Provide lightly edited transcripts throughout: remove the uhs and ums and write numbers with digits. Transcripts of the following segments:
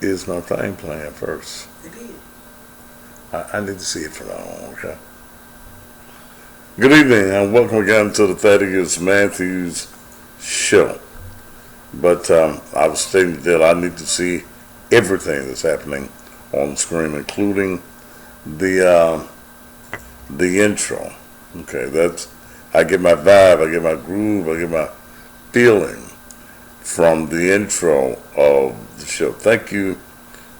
is my thing playing first? It did. I need to see it for now on, okay? Good evening and welcome again to the Thaddeus Matthews Show. But I was stating that I need to see everything that's happening on the screen, including the intro. Okay, I get my vibe, I get my groove, I get my feeling from the intro of the show. Thank you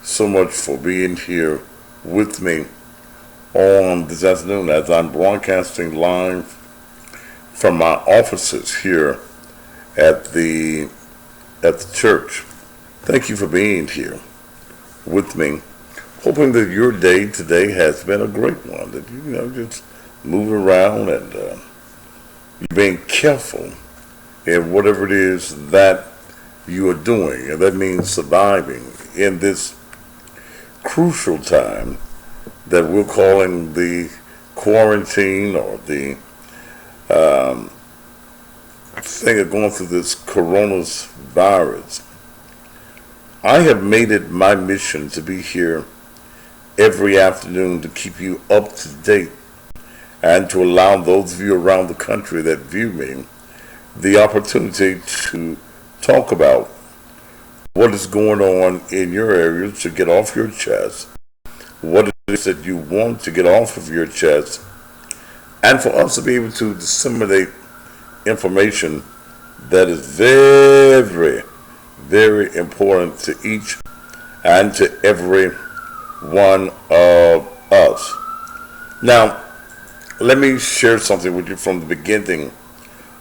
so much for being here with me on this afternoon as I'm broadcasting live from my offices here at the church. Thank you for being here with me. Hoping that your day today has been a great one. That just moving around and you're being careful in whatever it is that you are doing, and that means surviving in this crucial time that we're calling the quarantine or the thing of going through this coronavirus. I have made it my mission to be here every afternoon to keep you up to date and to allow those of you around the country that view me the opportunity to talk about what is going on in your area, to get off your chest, what it is that you want to get off of your chest, and for us to be able to disseminate information that is very, very important to each and to every one of us. Now, let me share something with you from the beginning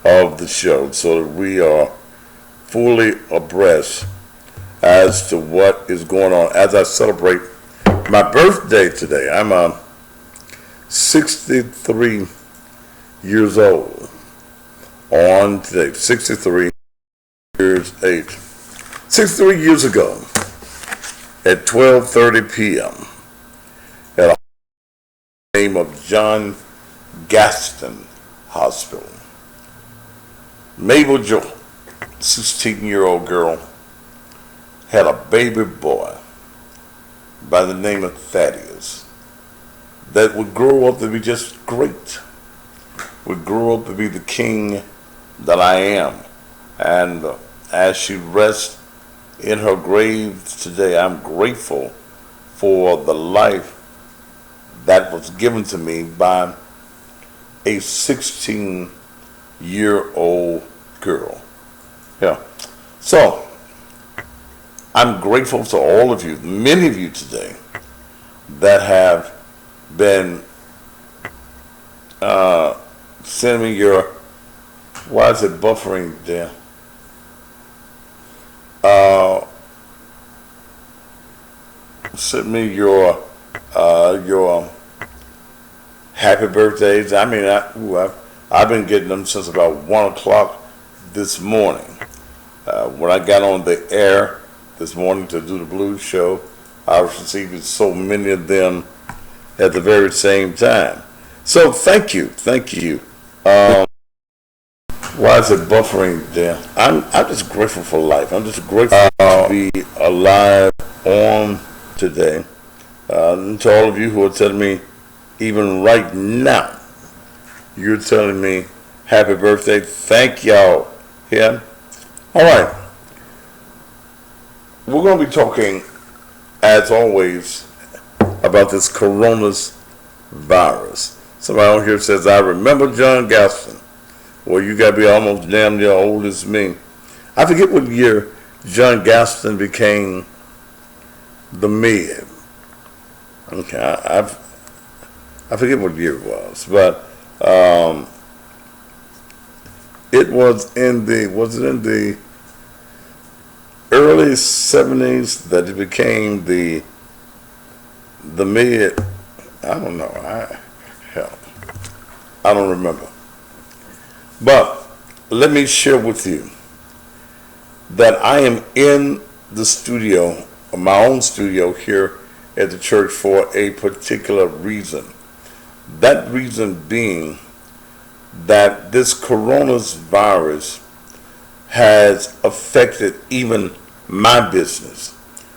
of the show so that we are fully abreast as to what is going on as I celebrate my birthday today. I'm 63 years old on today, 63 years age. 63 years ago at 12:30 p.m. at a name of John Gaston Hospital. Mabel Jo, 16-year-old girl, had a baby boy by the name of Thaddeus that would grow up to be just great, would grow up to be the king that I am. And as she rests in her grave today, I'm grateful for the life that was given to me by a 16-year-old girl. Yeah. So, I'm grateful to all of you, many of you today, that have been sending me your, why is it buffering there? Send me your happy birthdays. I mean, I've been getting them since about 1 o'clock this morning. When I got on the air this morning to do the blues show, I was receiving so many of them at the very same time. So thank you. Why is it buffering there? I'm just grateful for life. I'm just grateful to be alive on today. And to all of you who are telling me, even right now, you're telling me happy birthday. Thank y'all. Yeah. All right. We're going to be talking, as always, about this coronavirus. Somebody on here says, I remember John Gaston. Well, you got to be almost damn near old as me. I forget what year John Gaston became the mayor. Okay, I forget what year it was, but it was in the early 70s that he became the mayor. I don't know. I don't remember. But let me share with you that I am in the studio, my own studio here at the church for a particular reason. That reason being that this coronavirus has affected even my business.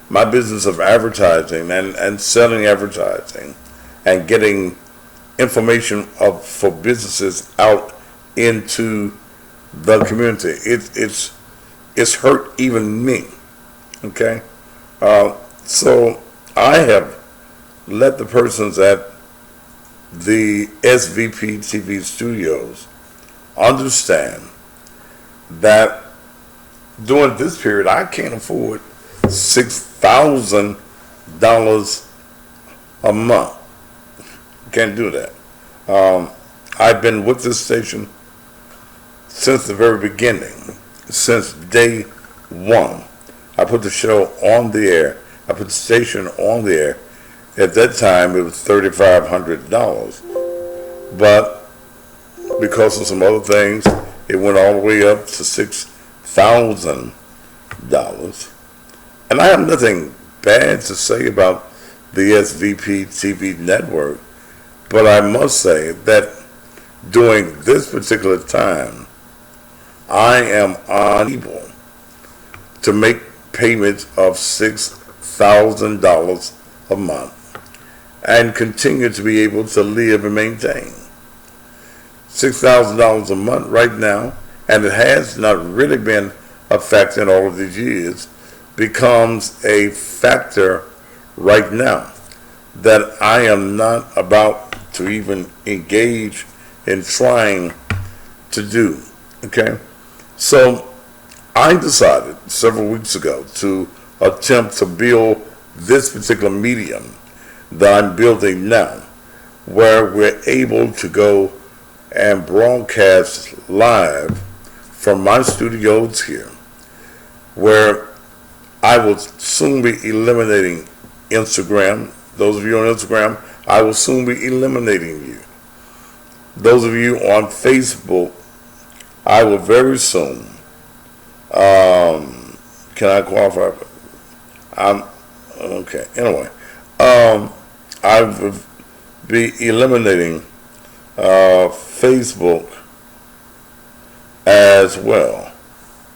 my business of advertising and selling advertising and getting information for businesses out into the community. It's hurt even me. Okay, so I have let the persons at the SVP TV studios understand that during this period I can't afford $6,000 a month. Can't do that. I've been with this station since the very beginning, since day one. I put the show on the air. I put the station on the air. At that time, it was $3,500. But because of some other things, it went all the way up to $6,000. And I have nothing bad to say about the SVP TV network, but I must say that during this particular time, I am unable to make payments of $6,000 a month and continue to be able to live and maintain. $6,000 a month right now, and it has not really been a factor in all of these years, becomes a factor right now that I am not about to even engage in trying to do. Okay? So I decided several weeks ago to attempt to build this particular medium that I'm building now, where we're able to go and broadcast live from my studios here, where I will soon be eliminating Instagram. Those of you on Instagram, I will soon be eliminating you. Those of you on Facebook, I will very soon. Can I qualify? Okay. Anyway, I will be eliminating Facebook as well,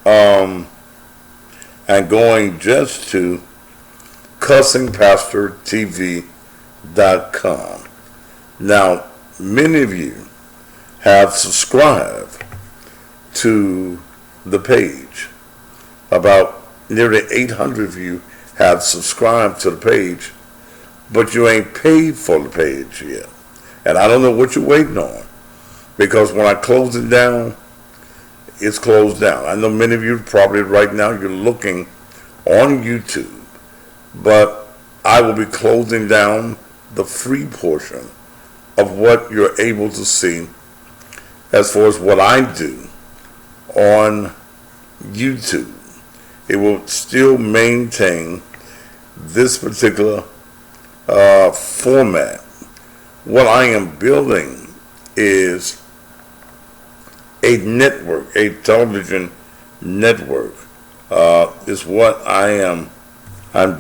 and going just to CussingPastorTV.com. Now, many of you have subscribed to the page. About nearly 800 of you have subscribed to the page, but you ain't paid for the page yet. And I don't know what you're waiting on, because when I close it down, it's closed down. I know many of you probably right now you're looking on YouTube, but I will be closing down the free portion of what you're able to see as far as what I do on YouTube. It will still maintain this particular format. What I am building is a network, a television network, is what I'm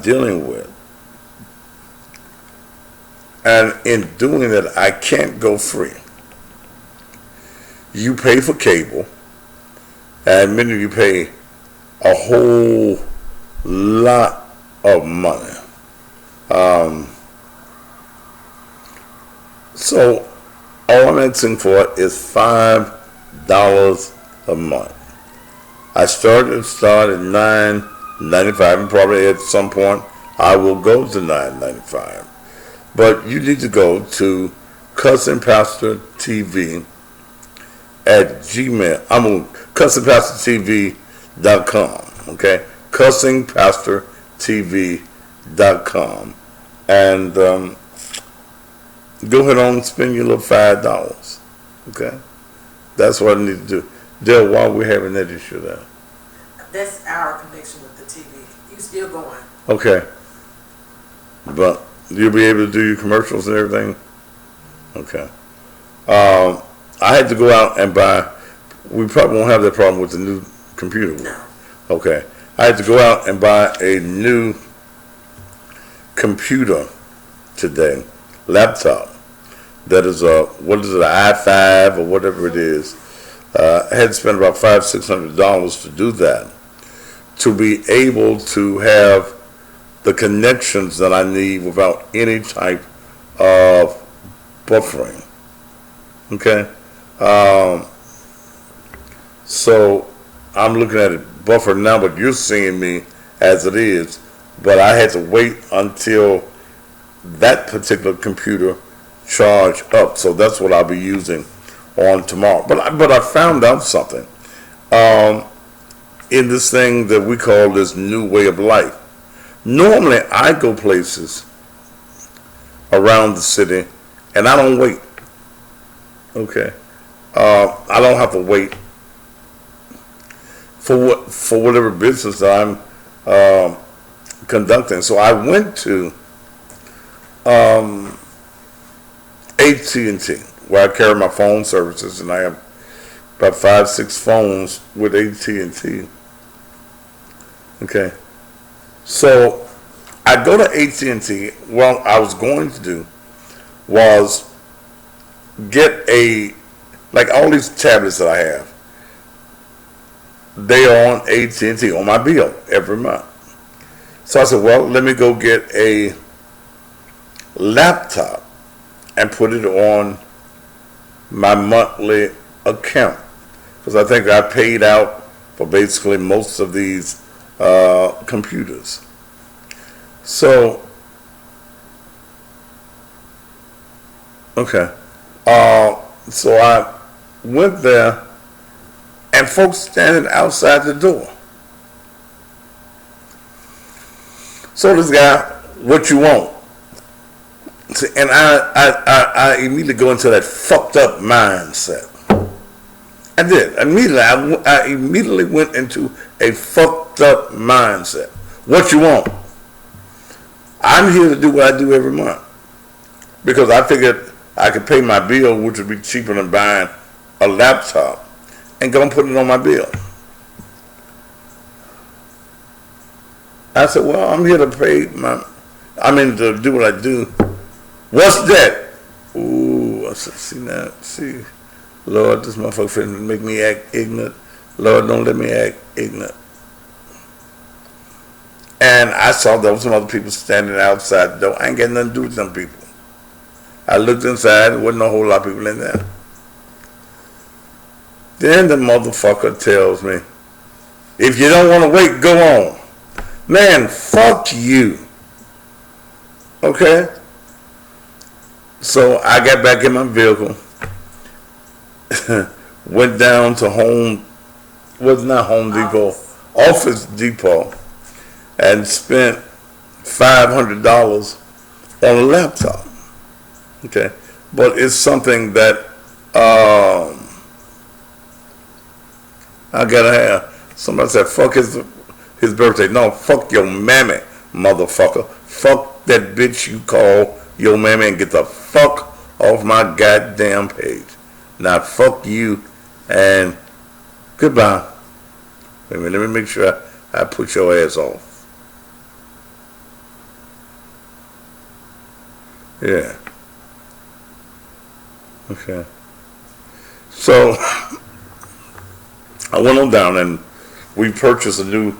dealing with. And in doing that, I can't go free. You pay for cable, and many of you pay a whole lot of money. So all I'm asking for is $5 a month. I started at $9.95, and probably at some point I will go to $9.95. But you need to go to Cussing Pastor TV at Gmail. I'm on CussingPastorTV.com. Okay, CussingPastorTV.com, and go ahead on and spend your little $5. Okay, that's what I need to do. Dale, why are we having that issue there? That's our connection with the TV. You still going? Okay, but you'll be able to do your commercials and everything. Okay. I had to go out and buy. We probably won't have that problem with the new computer. No. Okay. I had to go out and buy a new computer today, laptop. That is an i5 or whatever it is. I had to spend about $500-600 to do that, to be able to have the connections that I need without any type of buffering. Okay? So I'm looking at it buffered now, but you're seeing me as it is. But I had to wait until that particular computer charged up. So that's what I'll be using on tomorrow. But I found out something. In this thing that we call this new way of life. Normally, I go places around the city, and I don't wait. Okay, I don't have to wait for whatever business that I'm conducting. So I went to AT&T, where I carry my phone services, and I have about 5-6 phones with AT&T. Okay, so I go to AT&T. What I was going to do was get like all these tablets that I have. They are on AT&T on my bill every month. So I said, well, let me go get a laptop and put it on my monthly account, because I think I paid out for basically most of these computers. So, okay. So I went there, and folks standing outside the door. So this guy, what you want? And I immediately go into that fucked up mindset. I did. Immediately, I immediately went into a fucked up mindset. What you want? I'm here to do what I do every month, because I figured I could pay my bill, which would be cheaper than buying a laptop, and go and put it on my bill. I said, well, I'm here to pay to do what I do. What's that? Ooh, I said, see, Lord, this motherfucker finna make me act ignorant. Lord, don't let me act ignorant. And I saw there was some other people standing outside the door. I ain't got nothing to do with them people. I looked inside, there wasn't a whole lot of people in there. Then the motherfucker tells me, if you don't want to wait, go on. Man, fuck you. Okay? So I got back in my vehicle, went down to Office Depot, and spent $500 on a laptop. Okay? But it's something that I gotta have. Somebody said, fuck his birthday. No, fuck your mammy, motherfucker. Fuck that bitch you call your mammy, and get the fuck off my goddamn page. Now, fuck you, and goodbye. Wait a minute, let me make sure I put your ass off. Yeah. Okay. So I went on down, and we purchased a new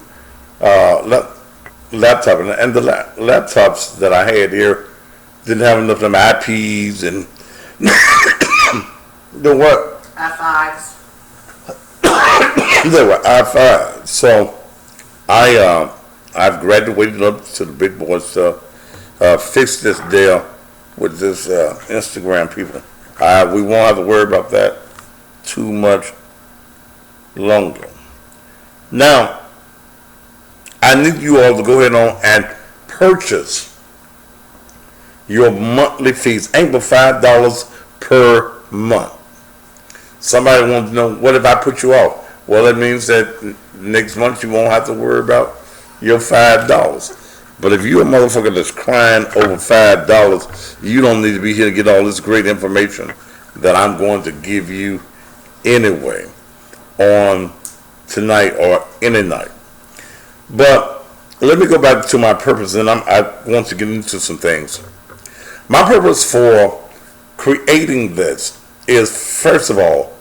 laptop, and the laptops that I had here didn't have enough of them IPs and the what? i5s. They were i5. So I've graduated up to the big boys to fix this deal with this Instagram people. We won't have to worry about that too much longer. Now, I need you all to go ahead on and purchase your monthly fees. Ain't but $5 per month. Somebody wants to know, what if I put you off? Well, it means that next month you won't have to worry about your $5. But if you're a motherfucker that's crying over $5, you don't need to be here to get all this great information that I'm going to give you anyway on tonight or any night. But let me go back to my purpose, and I want to get into some things. My purpose for creating this is, first of all,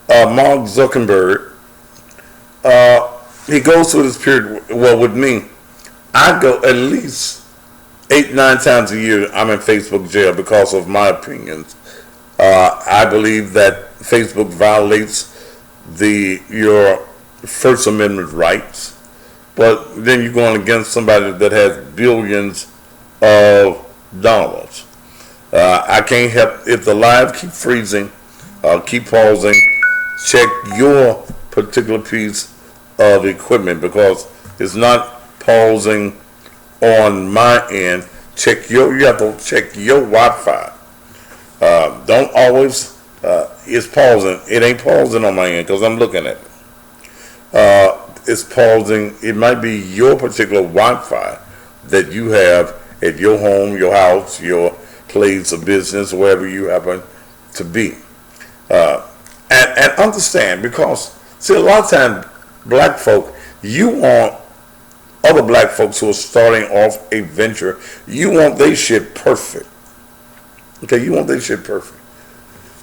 Mark Zuckerberg, he goes through this period, well, with me, I go at least 8, 9 times a year. I'm in Facebook jail because of my opinions. I believe that Facebook violates your First Amendment rights, but then you're going against somebody that has billions of dollars. I can't help if the live keep freezing, keep pausing. Check your particular piece of equipment because it's not pausing on my end. You have to check your Wi-Fi. Don't always, it's pausing. It ain't pausing on my end because I'm looking at it. It's pausing. It might be your particular Wi-Fi that you have at your home, your house, your place of business, wherever you happen to be. And understand, because, see, a lot of times, black folk, you want other black folks who are starting off a venture, you want their shit perfect. Okay, you want their shit perfect.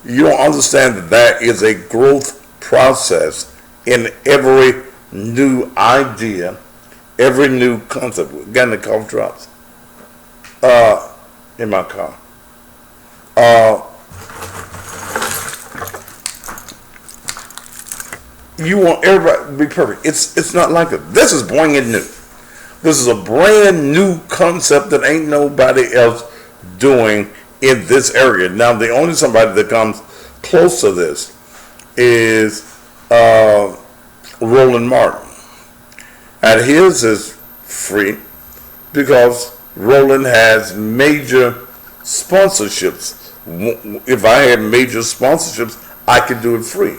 You don't understand that there is a growth process in every new idea, every new concept. Again, the cough drops in my car. You want everybody to be perfect. It's not like that. This is brand new. This is a brand new concept that ain't nobody else doing in this area. Now, the only somebody that comes close to this is Roland Martin. And his is free because Roland has major sponsorships. If I had major sponsorships, I could do it free.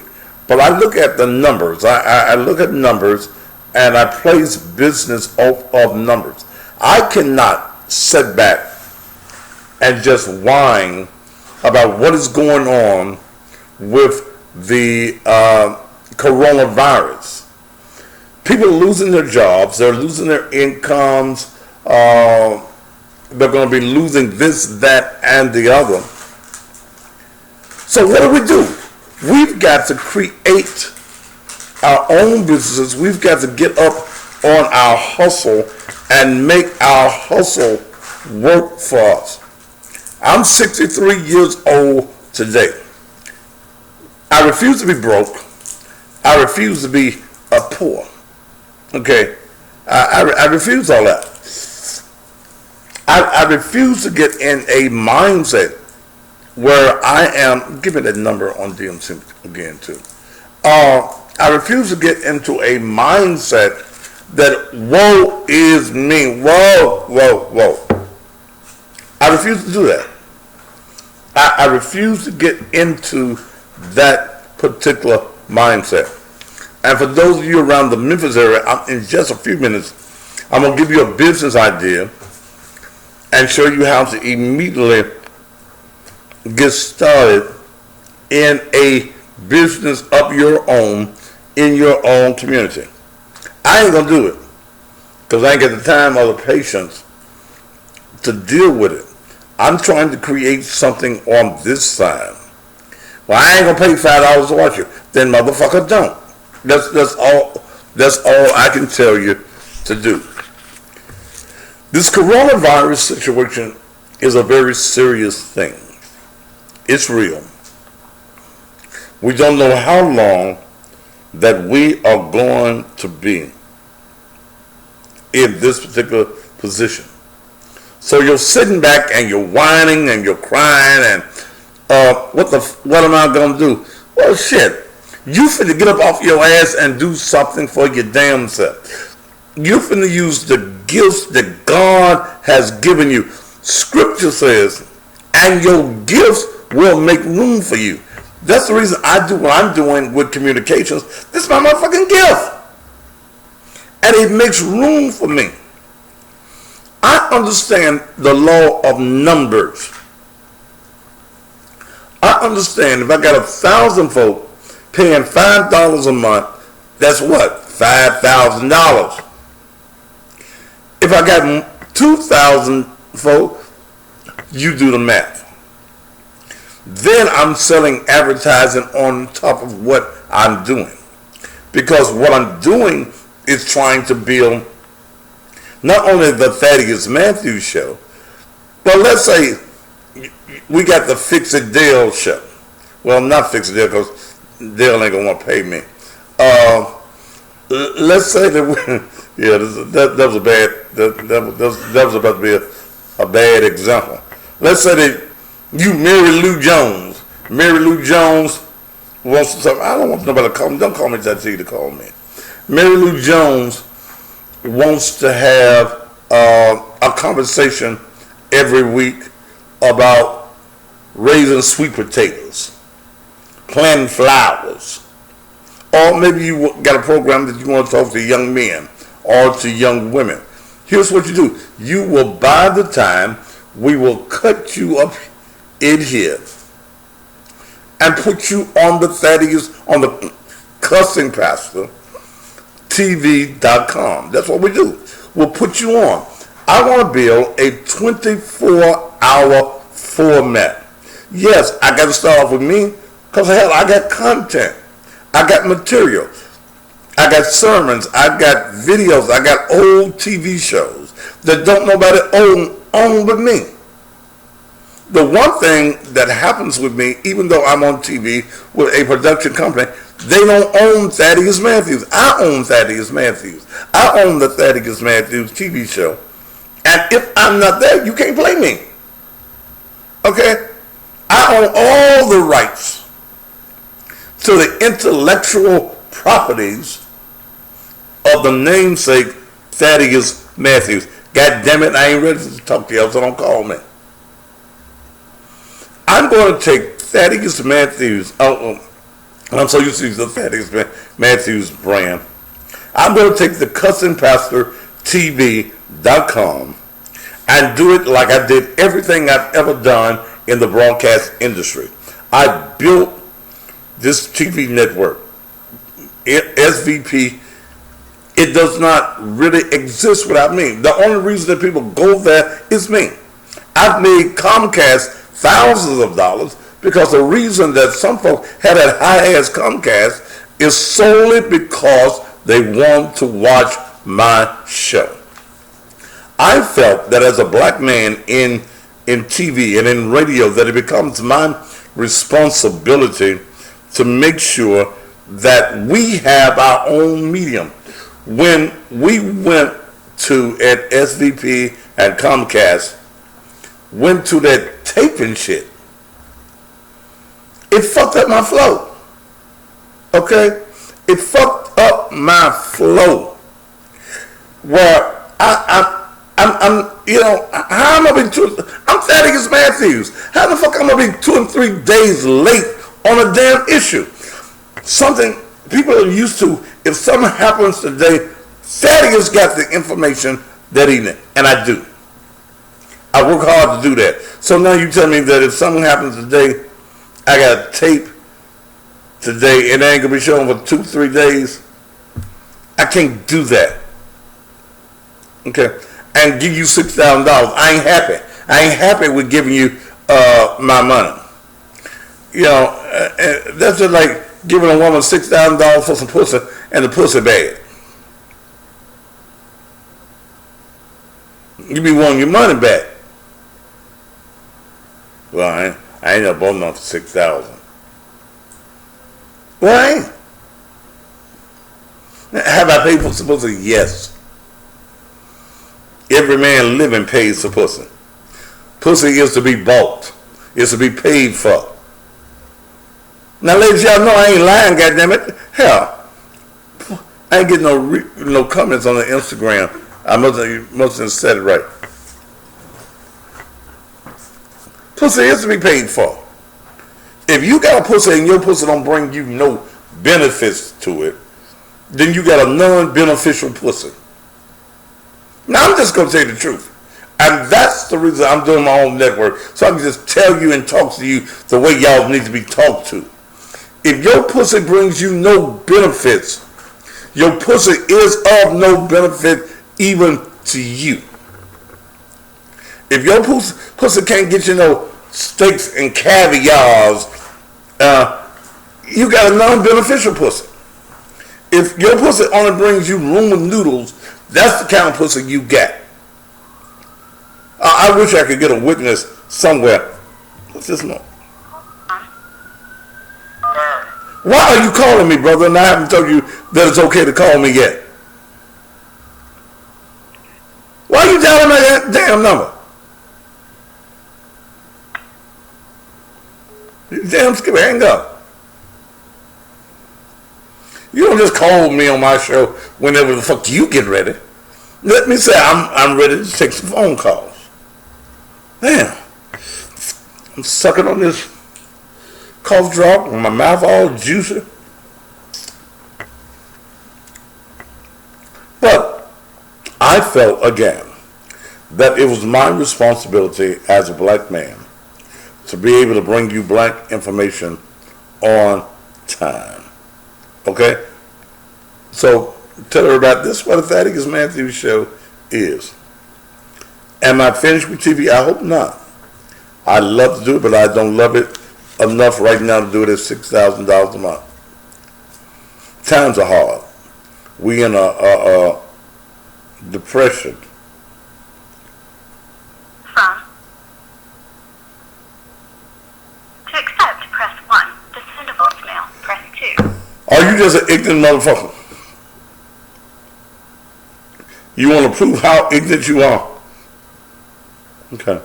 But I look at the numbers. I look at numbers and I place business off of numbers. I cannot sit back and just whine about what is going on with the coronavirus. People are losing their jobs. They're losing their incomes. They're going to be losing this, that, and the other. So what do? We've got to create our own businesses. We've got to get up on our hustle and make our hustle work for us. I'm 63 years old today. I refuse to be broke. I refuse to be poor. Okay? I refuse all that. I refuse to get in a mindset where I am, give me that number on DMC again too. I refuse to get into a mindset that woe is me, whoa. I refuse to do that. I refuse to get into that particular mindset. And for those of you around the Memphis area, in just a few minutes, I'm going to give you a business idea and show you how to immediately get started in a business of your own in your own community. I ain't going to do it because I ain't got the time or the patience to deal with it. I'm trying to create something on this side. Well, I ain't going to pay $5 to watch you. Then motherfucker don't. That's all I can tell you to do. This coronavirus situation is a very serious thing. It's real. We don't know how long that we are going to be in this particular position. So you're sitting back and you're whining and you're crying and what am I going to do? Well, shit. You finna get up off your ass and do something for your damn self. You finna use the gifts that God has given you. Scripture says, and your gifts will make room for you. That's the reason I do what I'm doing with communications. This is my motherfucking gift. And it makes room for me. I understand the law of numbers. I understand if I got 1,000 folk paying $5 a month, that's what? $5,000. If I got 2,000 folk, you do the math. Then I'm selling advertising on top of what I'm doing. Because what I'm doing is trying to build not only the Thaddeus Matthews Show, but let's say we got the Fix It Dale Show. Well, not Fix It Dale, because Dale ain't gonna want to pay me. Let's say that that was a bad that was about to be a bad example. Let's say that you Mary Lou Jones. Mary Lou Jones wants to. I don't want nobody to call me. Don't call me Judge to call me. Mary Lou Jones wants to have a conversation every week about raising sweet potatoes, planting flowers, or maybe you got a program that you want to talk to young men or to young women. Here's what you do. You will buy the time. We will cut you up in here and put you on the Cussing Pastor TV.com. That's what we do. We'll put you on. I want to build a 24-hour format. Yes, I got to start off with me because, hell, I got content. I got material. I got sermons. I got videos. I got old TV shows that don't nobody own but me. The one thing that happens with me, even though I'm on TV with a production company, they don't own Thaddeus Matthews. I own Thaddeus Matthews. I own the Thaddeus Matthews TV show. And if I'm not there, you can't play me. Okay? I own all the rights to the intellectual properties of the namesake Thaddeus Matthews. God damn it, I ain't ready to talk to y'all, so don't call me. I'm going to take Thaddeus Matthews. I'm so used to the Thaddeus Matthews brand. I'm going to take the Cussing Pastor TV.com and do it like I did everything I've ever done in the broadcast industry. I built this TV network, SVP. It does not really exist without me. The only reason that people go there is me. I've made Comcast thousands of dollars because the reason that some folks had that high-ass Comcast is solely because they want to watch my show. I felt that as a black man in TV and in radio, that it becomes my responsibility to make sure that we have our own medium. When we went to at SVP and Comcast, went to that taping shit, it fucked up my flow. Okay? It fucked up my flow. Where I'm you know, how am I being I'm Thaddeus Matthews. How the fuck am I being 2 and 3 days late on a damn issue? Something people are used to. If something happens today, Thaddeus got the information that he needs, and I do. I work hard to do that. So now you tell me that if something happens today, I got a tape today and it ain't gonna be shown for 2-3 days. I can't do that. Okay, and give you $6,000. I ain't happy. I ain't happy with giving you my money. You know, that's just like giving a woman $6,000 for some pussy and the pussy bad. You be wanting your money back. Well, I ain't never bought none for $6,000. Well, I ain't. Have I paid for some pussy? Yes. Every man living pays for pussy. Pussy is to be bought. It's to be paid for. Now, ladies, y'all know I ain't lying, goddammit. Hell, I ain't getting no comments on the Instagram. I must have said it right. Pussy is to be paid for. If you got a pussy and your pussy don't bring you no benefits to it, then you got a non-beneficial pussy. Now, I'm just going to tell you the truth. And that's the reason I'm doing my own network. So I can just tell you and talk to you the way y'all need to be talked to. If your pussy brings you no benefits, your pussy is of no benefit even to you. If your pussy can't get you no steaks and caviars, you got a non-beneficial pussy. If your pussy only brings you ramen noodles That's the kind of pussy you get. I wish I could get a witness somewhere. What's this noise? Why are you calling me, brother? And I haven't told you that it's okay to call me yet. Why are you dialing my damn number? You damn skipper, hang up. You don't just call me on my show whenever the fuck you get ready. Let me say I'm ready to take some phone calls. Damn. I'm sucking on this cough drop with my mouth all juicy. But I felt again that it was my responsibility as a black man to be able to bring you black information on time. Okay? So tell her about this, what the Thaddeus Matthews show is. Am I finished with TV? I hope not. I love to do it, but I don't love it enough right now to do it at $6,000 a month. Times are hard. We in a depression. To accept, press 1. To send a voicemail, press 2. Are you just an ignorant motherfucker? You want to prove how ignorant you are? Okay.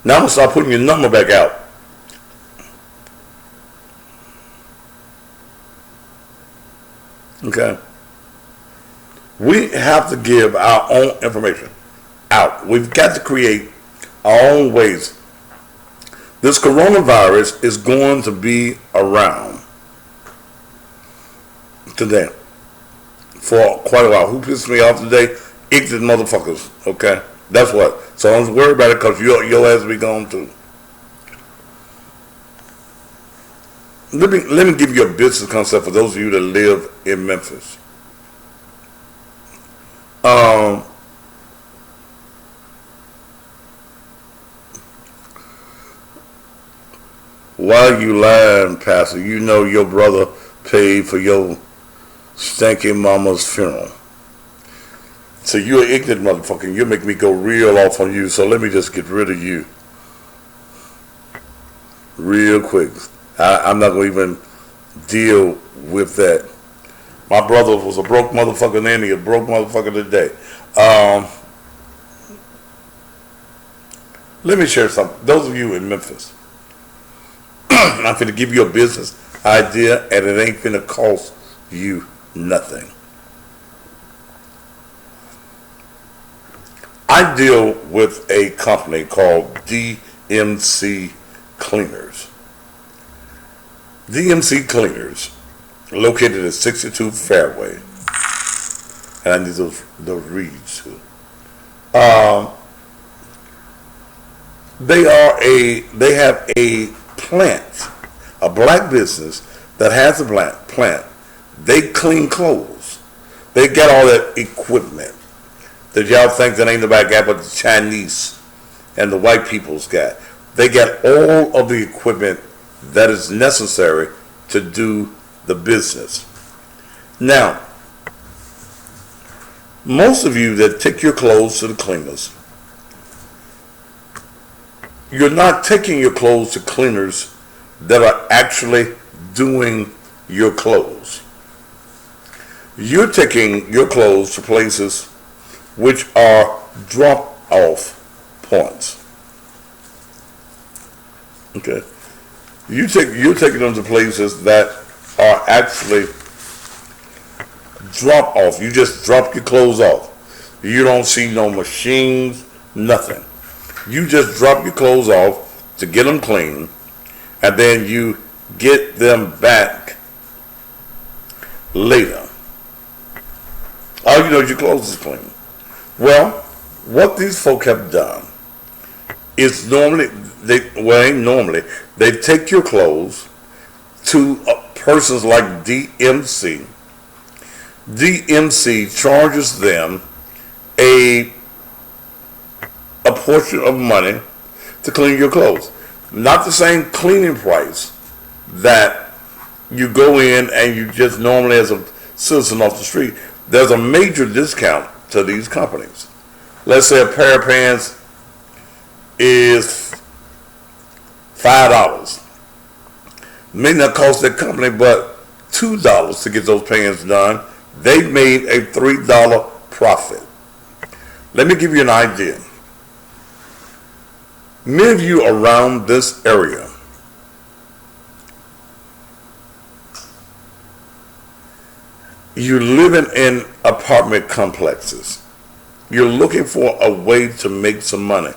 Now I'm going to start putting your number back out. Okay. We have to give our own information out. We've got to create our own ways. This coronavirus is going to be around today for quite a while. Who pissed me off today? Ignorant motherfuckers. Okay? That's what. So don't worry about it because your ass will be gone too. Let me give you a business concept for those of you that live in Memphis. Why are you lying, Pastor? You know your brother paid for your stinking mama's funeral. So you're an ignorant motherfucker. You make me go real off on you. So let me just get rid of you real quick. I'm not going to even deal with that. My brother was a broke motherfucker then. He's a broke motherfucker today. Let me share something. Those of you in Memphis, I'm going to give you a business idea and it ain't going to cost you nothing. I deal with a company called DMC Cleaners. DMC Cleaners, located at 62 Fairway. And I need those reads too. They have a plant, a black business that has a plant. They clean clothes. They got all that equipment that y'all think that ain't nobody got but the Chinese and the white people's got. They got all of the equipment that is necessary to do the business. Now, most of you that take your clothes to the cleaners, you're not taking your clothes to cleaners that are actually doing your clothes. You're taking your clothes to places which are drop-off points. Okay, you're taking them to places that are actually drop-off. You just drop your clothes off. You don't see no machines, nothing. You just drop your clothes off to get them clean, and then you get them back later. All you know is your clothes is clean. Well, what these folk have done is they take your clothes to persons like DMC. DMC charges them a portion of money to clean your clothes. Not the same cleaning price that you go in and you just normally as a citizen off the street. there's a major discount to these companies. Let's say a pair of pants is $5. May not cost that company but $2 to get those pants done. They made a $3 profit. Let me give you an idea. Many of you around this area you're living in apartment complexes. You're looking for a way to make some money.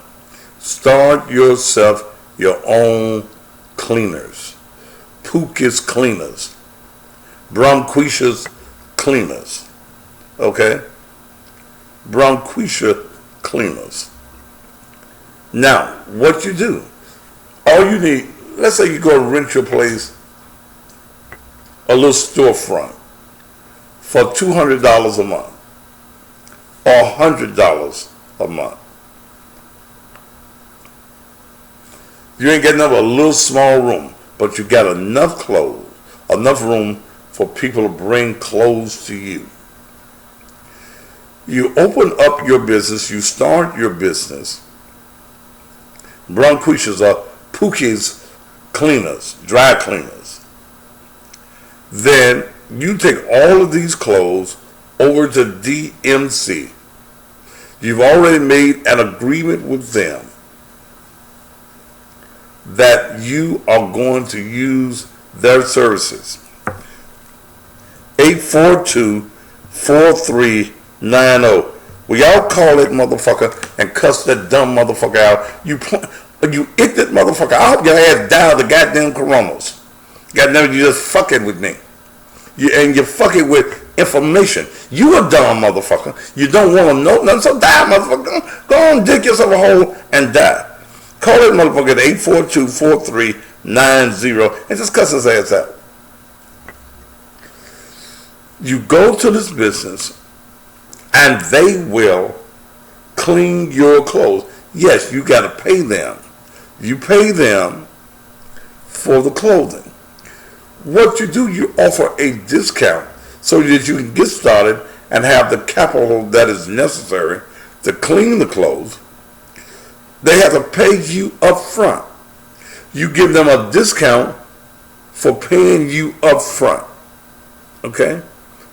Start yourself your own cleaners. Pookies cleaners. Bronquisha's cleaners. Okay? Bronquisha cleaners. Now, what you do, all you need, let's say you go to rent your place, a little storefront, for $200 a month or $100 a month. You ain't getting up a little small room, but you got enough clothes, enough room for people to bring clothes to you. You open up your business, you start your business. Bronquisha's are Pookie's cleaners, dry cleaners. Then you take all of these clothes over to DMC. You've already made an agreement with them that you are going to use their services. 842-4390. We all call it motherfucker and cuss that dumb motherfucker out. You ignorant motherfucker. I hope your ass die of the goddamn coronas. Goddamn, you just fucking with me. You're fucking with information. You a dumb motherfucker. You don't want to know nothing, so die, motherfucker. Go on, dig yourself a hole and die. Call that motherfucker at 842-4390 and just cuss his ass out. You go to this business and they will clean your clothes. Yes, you got to pay them. You pay them for the clothing. What you do, you offer a discount so that you can get started and have the capital that is necessary to clean the clothes. They have to pay you up front. You give them a discount for paying you up front. Okay?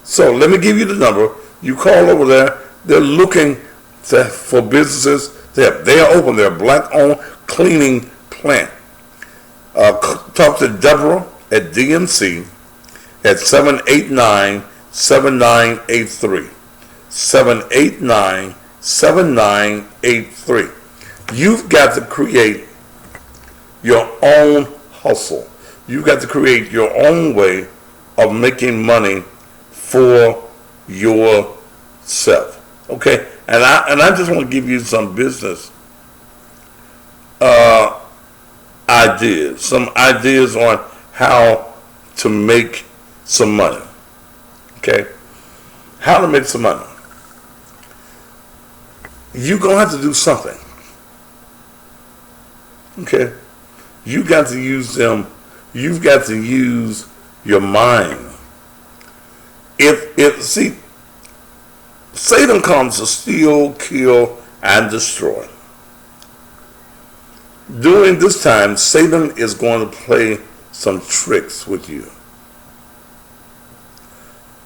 So let me give you the number. You call over there. They're looking for businesses. They are open. They're a black-owned cleaning plant. Talk to Deborah at DMC at 789-7983. 789-7983. You've got to create your own hustle. You've got to create your own way of making money for yourself. Okay? And I just want to give you some business ideas. Some ideas on how to make some money. Okay? How to make some money. You're going to have to do something. Okay? You got to use them. You've got to use your mind. See, Satan comes to steal, kill, and destroy. During this time, Satan is going to play some tricks with you.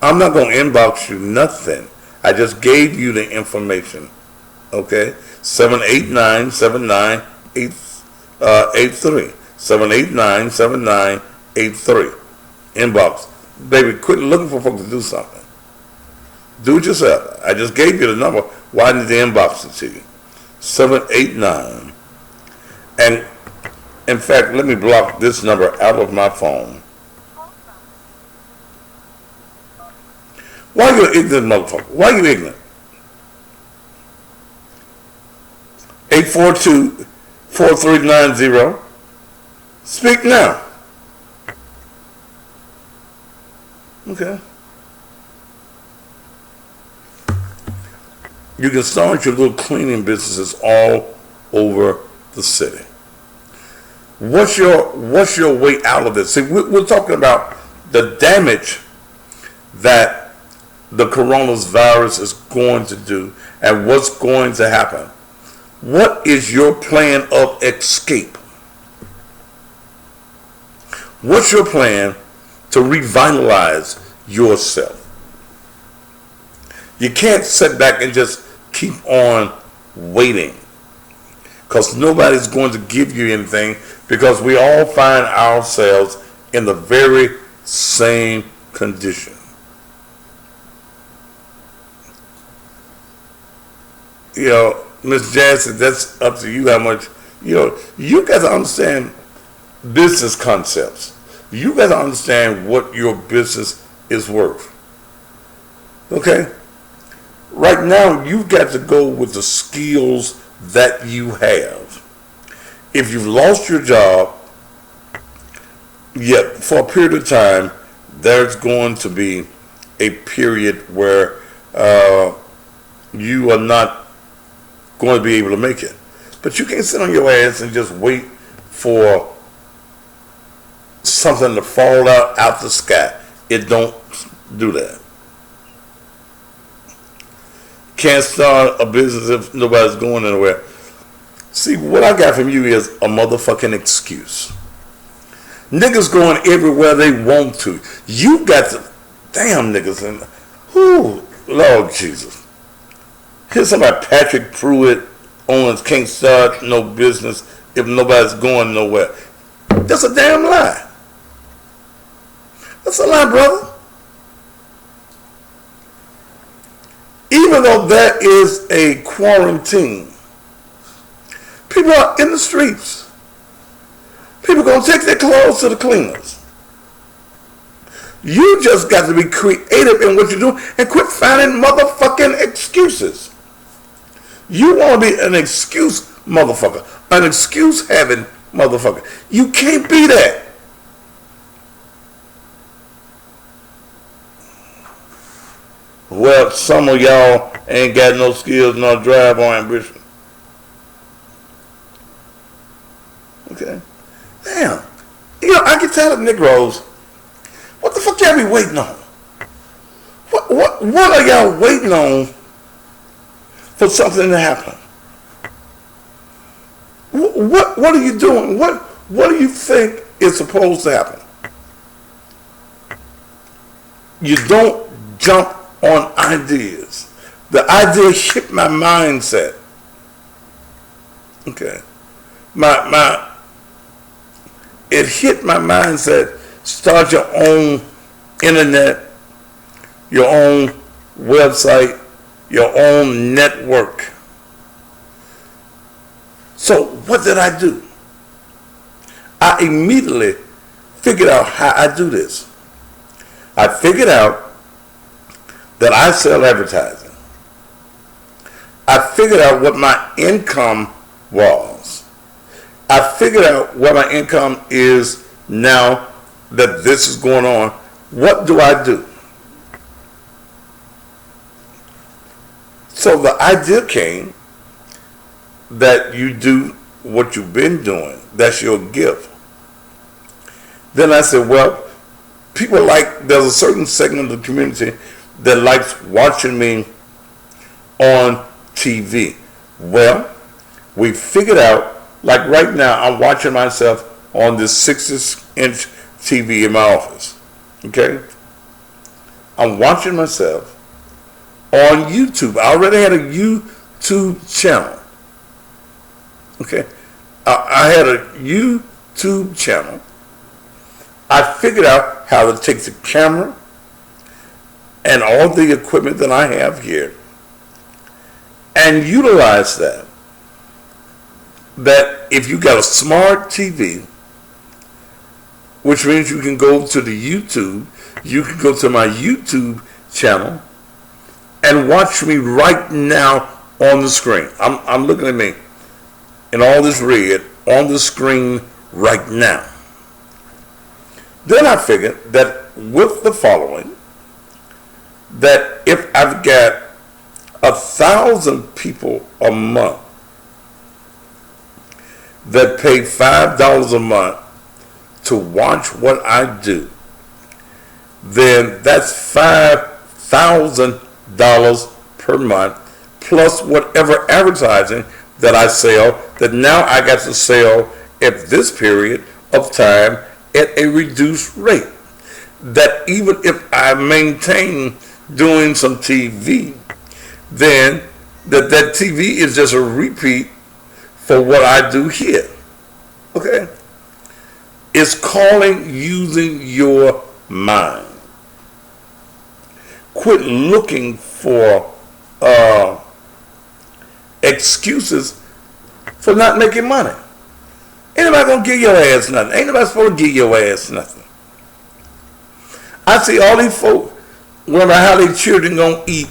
I'm not going to inbox you nothing. I just gave you the information. Okay? 789-7983. 789-7983. Inbox. Baby, quit looking for folks to do something. Do it yourself. I just gave you the number. Why didn't they inbox it to you? 789. And in fact, let me block this number out of my phone. Why are you an ignorant motherfucker? Why are you ignorant? 842-4390. Speak now. Okay. You can start your little cleaning businesses all over the city. What's your way out of this? See, we're talking about the damage that the coronavirus is going to do and what's going to happen. What is your plan of escape? What's your plan to revitalize yourself? You can't sit back and just keep on waiting, because nobody's going to give you anything, because we all find ourselves in the very same condition. You know, Miss Jansen, that's up to you how much, you got to understand business concepts. You got to understand what your business is worth. Okay? Right now, you've got to go with the skills that you have. If you've lost your job, yet for a period of time, there's going to be a period where you are not going to be able to make it. But you can't sit on your ass and just wait for something to fall out the sky. It don't do that. Can't start a business if nobody's going anywhere. See, what I got from you is a motherfucking excuse. Niggas going everywhere they want to. You got to, damn niggas, and whoo, Lord Jesus. Here's somebody, Patrick Pruitt, owns can't start no business if nobody's going nowhere. That's a damn lie. That's a lie, brother. Even though that is a quarantine, people are in the streets. People are going to take their clothes to the cleaners. You just got to be creative in what you do and quit finding motherfucking excuses. You want to be an excuse motherfucker, an excuse having motherfucker. You can't be that. Well, some of y'all ain't got no skills, no drive, or ambition. Okay. Damn. I can tell the Negroes, what the fuck y'all be waiting on? What are y'all waiting on for something to happen? What are you doing? What do you think is supposed to happen? You don't jump on ideas. The idea hit my mindset. Okay. It hit my mindset. Start your own internet, your own website, your own network. So what did I do? I immediately figured out how I do this. I figured out that I sell advertising. I figured out what my income was. I figured out what my income is now that this is going on. What do I do? So the idea came that you do what you've been doing. That's your gift. Then I said, well, people there's a certain segment of the community that likes watching me on TV. Well, we figured out, like right now, I'm watching myself on this 60-inch TV in my office. Okay? I'm watching myself on YouTube. I already had a YouTube channel. Okay? I had a YouTube channel. I figured out how to take the camera and all the equipment that I have here and utilize that. That if you got a smart TV, which means you can go to the YouTube, you can go to my YouTube channel and watch me right now on the screen. I'm looking at me in all this red on the screen right now. Then I figured that with the following, that if I've got 1,000 people a month that pay $5 a month to watch what I do, then that's $1,000 per month, plus whatever advertising that I sell, that now I got to sell at this period of time at a reduced rate. That even if I maintain doing some TV, then that TV is just a repeat for what I do here. Okay? It's calling using your mind. Quit looking for excuses for not making money. Ain't nobody gonna give your ass nothing. Ain't nobody supposed to give your ass nothing. I see all these folks wondering how their children gonna eat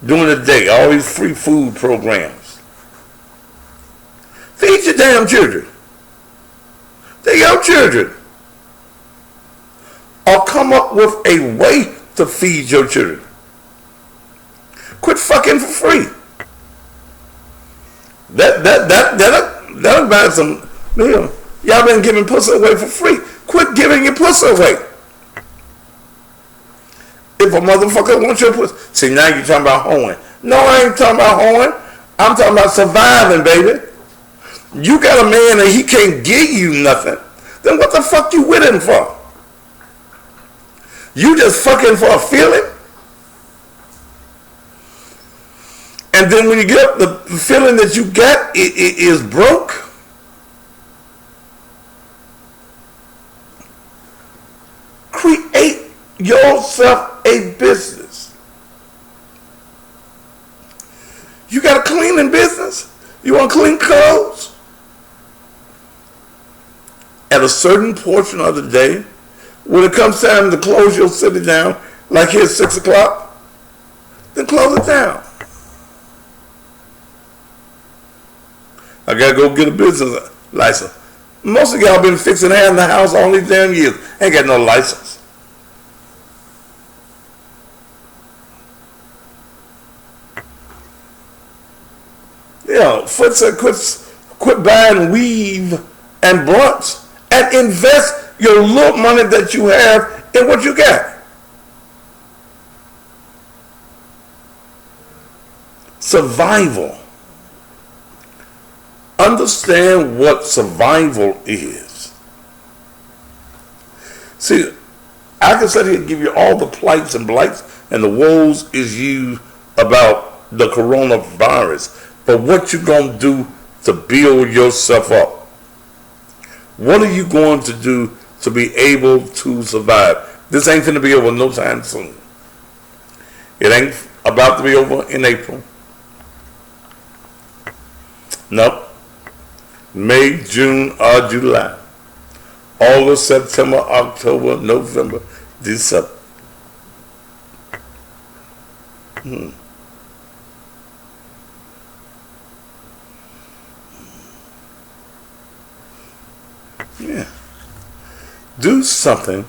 during the day. All these free food programs. Feed your damn children. They're your children. Or come up with a way to feed your children. Quit fucking for free. That'll buy some. Y'all been giving pussy away for free. Quit giving your pussy away. If a motherfucker wants your pussy, see, now you're talking about hoeing. No, I ain't talking about hoeing. I'm talking about surviving, baby. You got a man and he can't give you nothing, then what the fuck you with him for? You just fucking for a feeling? And then when you get up, the feeling that you got is broke? Create yourself a business. You got a cleaning business? You want to clean clothes? At a certain portion of the day, when it comes time to close your city down, like here at 6 o'clock, then close it down. I gotta go get a business license. Most of y'all been fixing hair in the house all these damn years. Ain't got no license. Foote said quit buying weave and blunts and invest your little money that you have in what you got. Survival. Understand what survival is. See, I can sit here and give you all the plights and blights and the woes is you about the coronavirus. But what you gonna do to build yourself up? What are you going to do to be able to survive? This ain't gonna be over no time soon. It ain't about to be over in April. Nope. May, June, or July. August, September, October, November, December. Yeah. Do something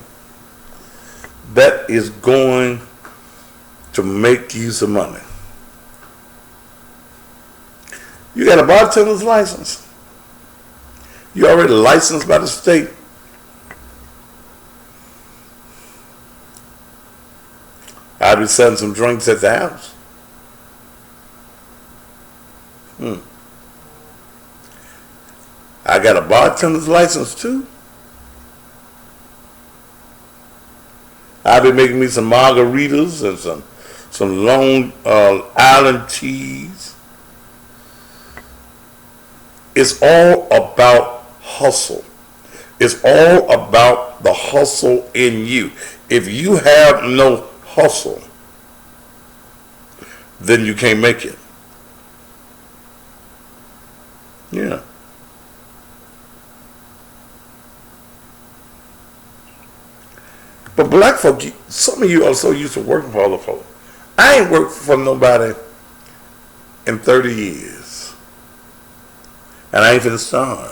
that is going to make you some money. You got a bartender's license. You already licensed by the state. I'll be selling some drinks at the house. I got a bartender's license too. I'll be making me some margaritas and some Long Island teas. It's all about hustle. It's all about the hustle in you. If you have no hustle, then you can't make it. Yeah. But black folk, some of you are so used to working for other folk. I ain't worked for nobody in 30 years. And I ain't finna start.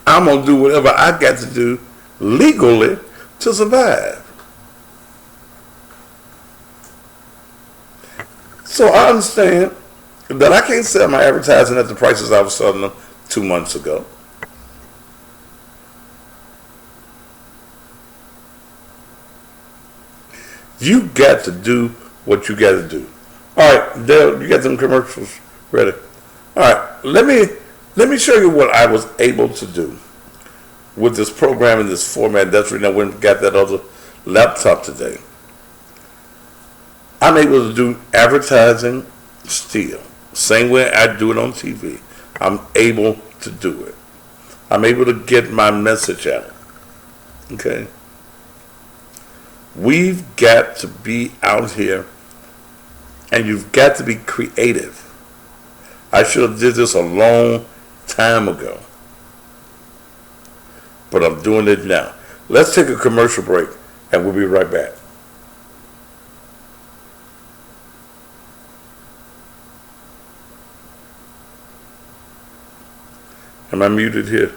I'm gonna do whatever I got to do legally to survive. So I understand that I can't sell my advertising at the prices I was selling them 2 months ago. You got to do what you got to do. All right, Dale, you got them commercials ready. All right, let me show you what I was able to do with this program in this format. That's when I went and got that other laptop today. I'm able to do advertising still, same way I do it on TV. I'm able to do it. I'm able to get my message out. Okay? We've got to be out here, and you've got to be creative. I should have did this a long time ago, but I'm doing it now. Let's take a commercial break, and we'll be right back. Am I muted here?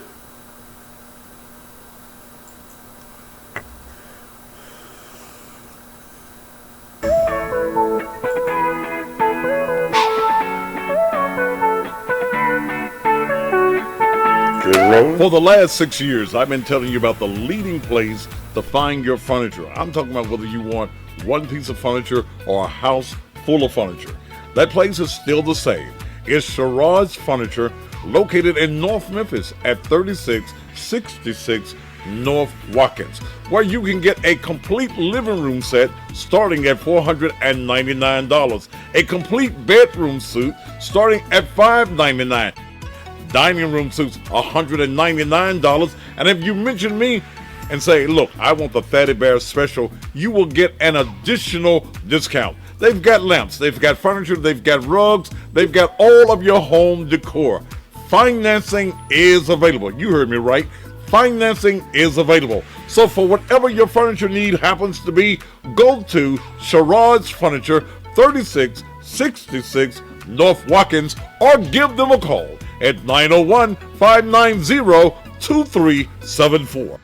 For the last 6 years, I've been telling you about the leading place to find your furniture. I'm talking about whether you want one piece of furniture or a house full of furniture. That place is still the same. It's Sherrod's Furniture, located in North Memphis at 3666 North Watkins, where you can get a complete living room set starting at $499, a complete bedroom suite starting at $599. Dining room suits $199, and if you mention me and say, look, I want the Fatty Bear special, you will get an additional discount. They've got lamps, they've got furniture, they've got rugs, they've got all of your home decor. Financing is available. You heard me right. Financing is available. So for whatever your furniture need happens to be, go to Sherrod's Furniture, 3666 North Watkins, or give them a call at 901-590-2374.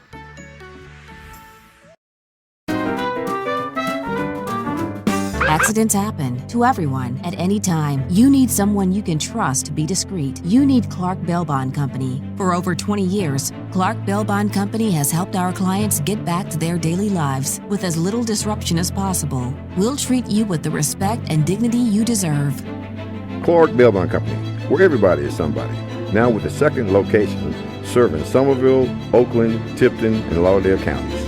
Accidents happen to everyone at any time. You need someone you can trust to be discreet. You need Clark Bail Bond Company. For over 20 years, Clark Bail Bond Company has helped our clients get back to their daily lives with as little disruption as possible. We'll treat you with the respect and dignity you deserve. Clark Bail Bond Company, where everybody is somebody. Now with the second location serving Somerville, Oakland, Tipton, and Lauderdale counties.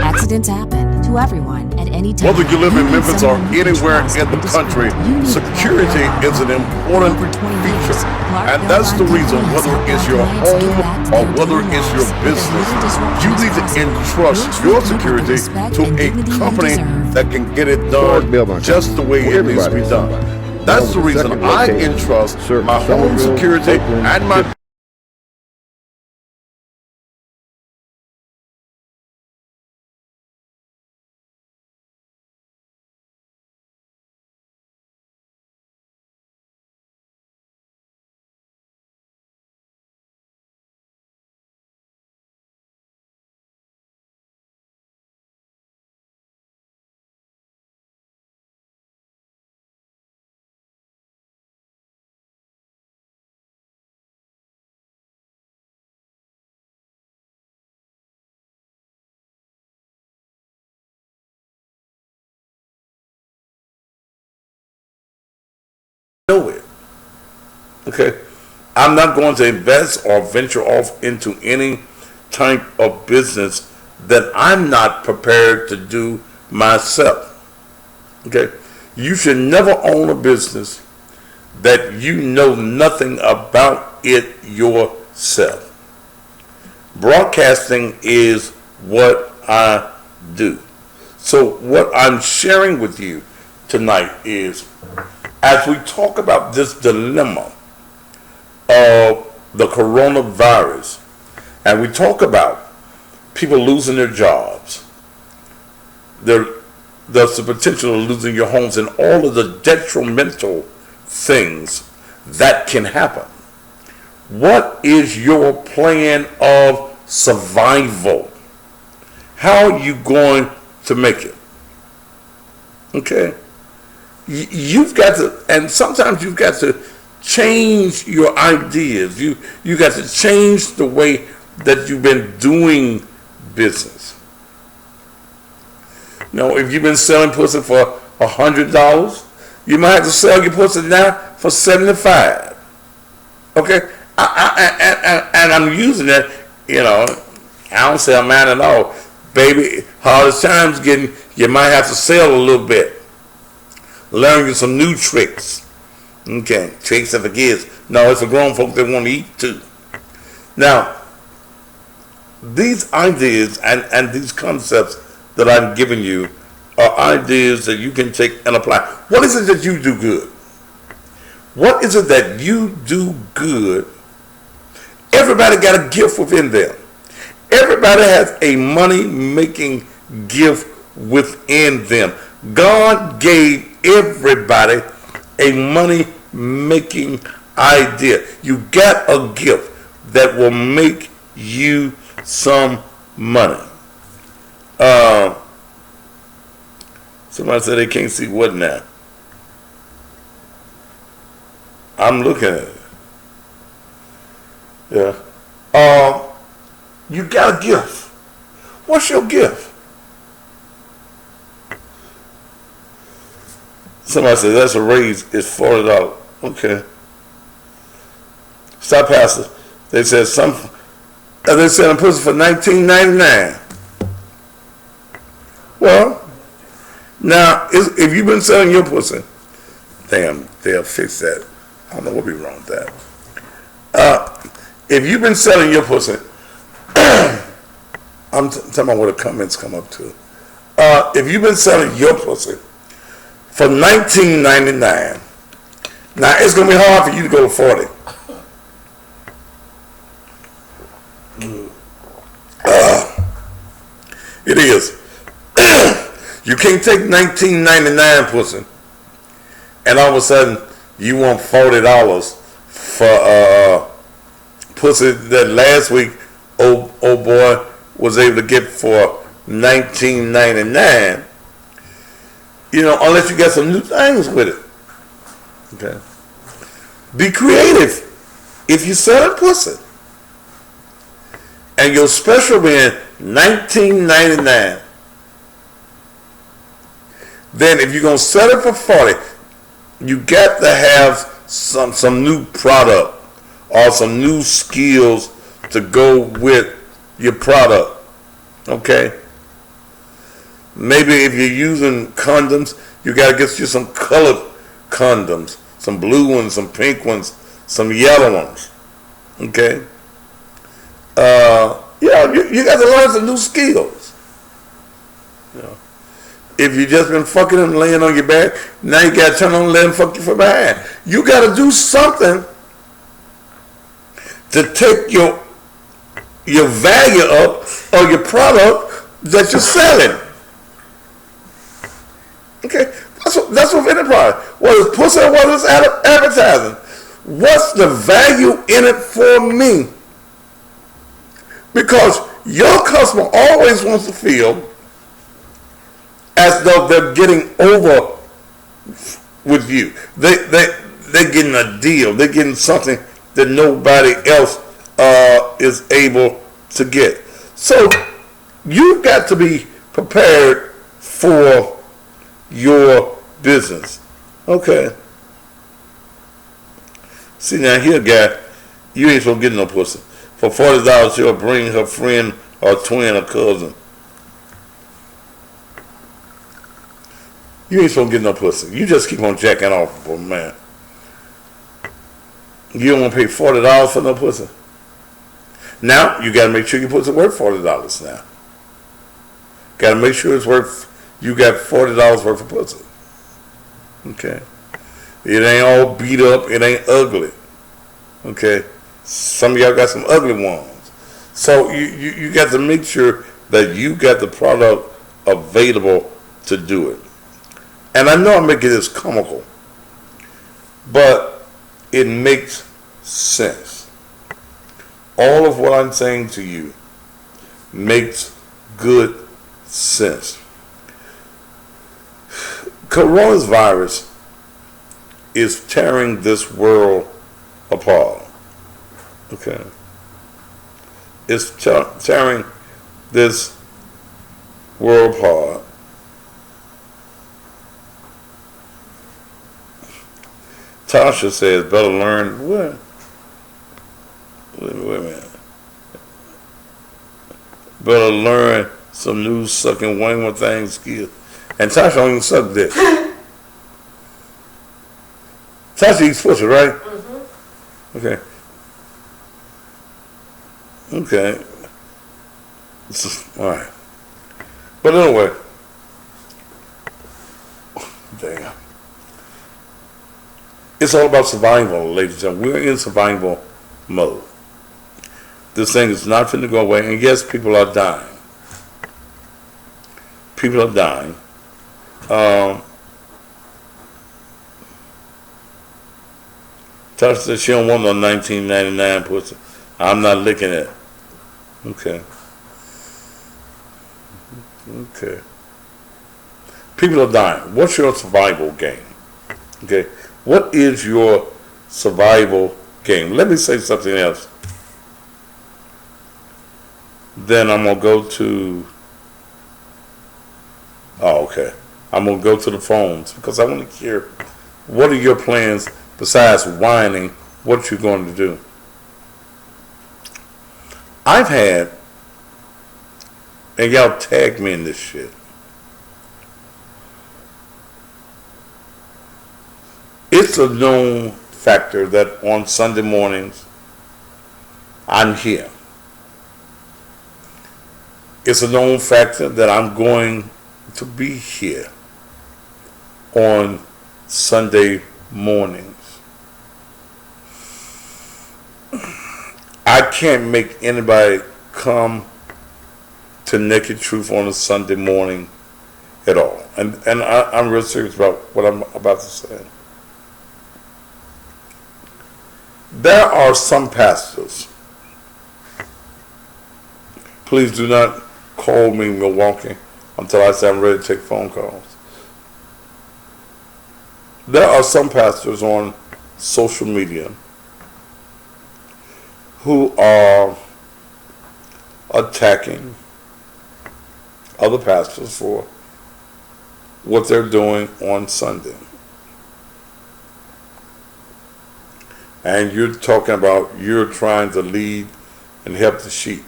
Accidents happen to everyone at any time. Whether you live in need Memphis or someone you can anywhere trust in to the be country, discreet. You need security Clark is an Bail important Bond Company. For over 20 feature. years, Clark And Bail that's the Bond reason, Company has whether helped it's our your clients get home back to or their whether daily it's your lives with as business, little disruption you as need to possible. entrust We'll your treat you with the security respect to and a dignity you company deserve. that can get it Clark Bail done Bond just the Company, way where it needs to everybody be is done. somebody. That's Now the with reason second I location entrust serving my home Somerville, security Oakland, and my Tipton. know it. Okay? I'm not going to invest or venture off into any type of business that I'm not prepared to do myself. Okay? You should never own a business that you know nothing about it yourself. Broadcasting is what I do. So what I'm sharing with you tonight is, as we talk about this dilemma of the coronavirus, and we talk about people losing their jobs, there's the potential of losing your homes, and all of the detrimental things that can happen. What is your plan of survival? How are you going to make it? Okay? You've got to, and sometimes you've got to change your ideas. You got to change the way that you've been doing business. You know, if you've been selling pussy for $100, you might have to sell your pussy now for $75. Okay? And I'm using that, you know, I don't sell mine at all. Baby, hardest times getting, you might have to sell a little bit. Learn you some new tricks. Okay, tricks of the kids. No, it's for grown folks that want to eat too. Now, these ideas and these concepts that I'm giving you are ideas that you can take and apply. What is it that you do good? What is it that you do good? Everybody got a gift within them. Everybody has a money-making gift within them. God gave everybody a money-making idea. You got a gift that will make you some money. Somebody said they can't see what now? I'm looking at it. Yeah. You got a gift. What's your gift? Somebody said that's a raise. It's $40. Okay. Stop, Pastor. They said they're selling pussy for $19.99. Well, now if you've been selling your pussy, damn, they'll fix that. I don't know what be wrong with that. If you've been selling your pussy, I'm talking about what the comments come up to. If you've been selling your pussy for $19.99, now it's gonna be hard for you to go to $40. It is. You can't take $19.99 pussy, and all of a sudden you want $40 for pussy that last week old boy was able to get for $19.99. You know, unless you got some new things with it. Okay. Be creative. If you sell a pussy and your special being $19.99, then if you're gonna sell it for $40, you got to have some new product or some new skills to go with your product. Okay? Maybe if you're using condoms, you got to get you some colored condoms, some blue ones, some pink ones, some yellow ones. Okay? You got to learn some new skills. You know, if you just been fucking them laying on your back, now you got to turn on and let them fuck you from behind. You got to do something to take your value up or your product that you're selling. Okay, that's what enterprise. Whether it's pussy or whether it's advertising, what's the value in it for me? Because your customer always wants to feel as though they're getting over with you. They're getting a deal. They're getting something that nobody else is able to get. So you've got to be prepared for your business. Okay. See, now here, guy, you ain't supposed to get no pussy. For $40, she'll bring her friend or twin or cousin. You ain't supposed to get no pussy. You just keep on jacking off, boy, man. You don't want to pay $40 for no pussy. Now, you got to make sure your pussy worth $40 now. Got to make sure it's worth, you got $40 worth of pussy. Okay. It ain't all beat up. It ain't ugly. Okay. Some of y'all got some ugly ones. So you got to make sure that you got the product available to do it. And I know I'm making this comical, but it makes sense. All of what I'm saying to you makes good sense. coronavirus is tearing this world apart. Okay. It's tearing this world apart. Tasha says, better learn what? Wait a minute. Better learn some new sucking one thing skills. And Tasha don't even suck dick. Tasha eats pussy, right? Mm-hmm. Okay. Okay. All right. But anyway. Damn. It's all about survival, ladies and gentlemen. We're in survival mode. This thing is not going to go away. And yes, people are dying. People are dying. Tasha said she don't want no 1999 pussy. I'm not licking it. Okay. Okay. People are dying. What's your survival game? Okay. What is your survival game? Let me say something else. Then I'm going to go to... Oh, okay. I'm going to go to the phones because I want to hear what are your plans besides whining, what you're going to do. I've had, and y'all tag me in this shit, it's a known factor that on Sunday mornings I'm here. It's a known factor that I'm going to be here on Sunday mornings. I can't make anybody come to Naked Truth on a Sunday morning at all. And I'm real serious about what I'm about to say. There are some pastors. Please do not call me Milwaukee until I say I'm ready to take phone calls. There are some pastors on social media who are attacking other pastors for what they're doing on Sunday. And you're talking about you're trying to lead and help the sheep.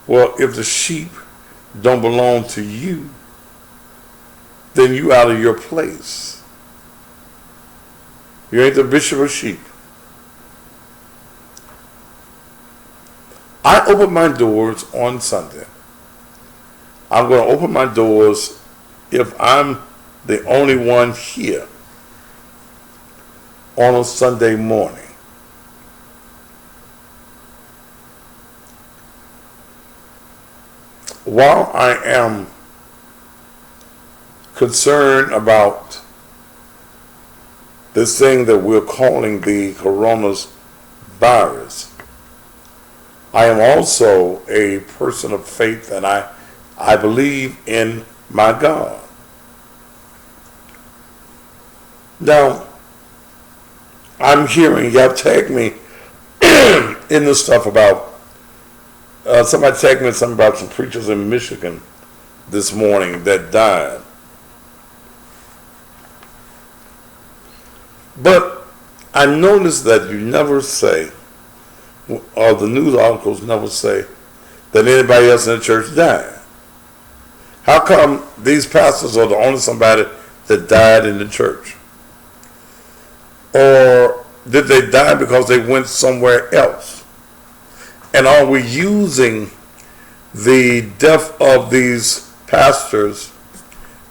Well, if the sheep don't belong to you, then you out of your place. You ain't the bishop of sheep. I open my doors on Sunday. I'm going to open my doors if I'm the only one here on a Sunday morning. While I am concerned about this thing that we're calling the coronavirus, I am also a person of faith, and I believe in my God. Now, I'm hearing, y'all tag me in the stuff about, somebody tagged me something about some preachers in Michigan this morning that died. But I noticed that you never say, or the news articles never say, that anybody else in the church died. How come these pastors are the only somebody that died in the church? Or did they die because they went somewhere else? And are we using the death of these pastors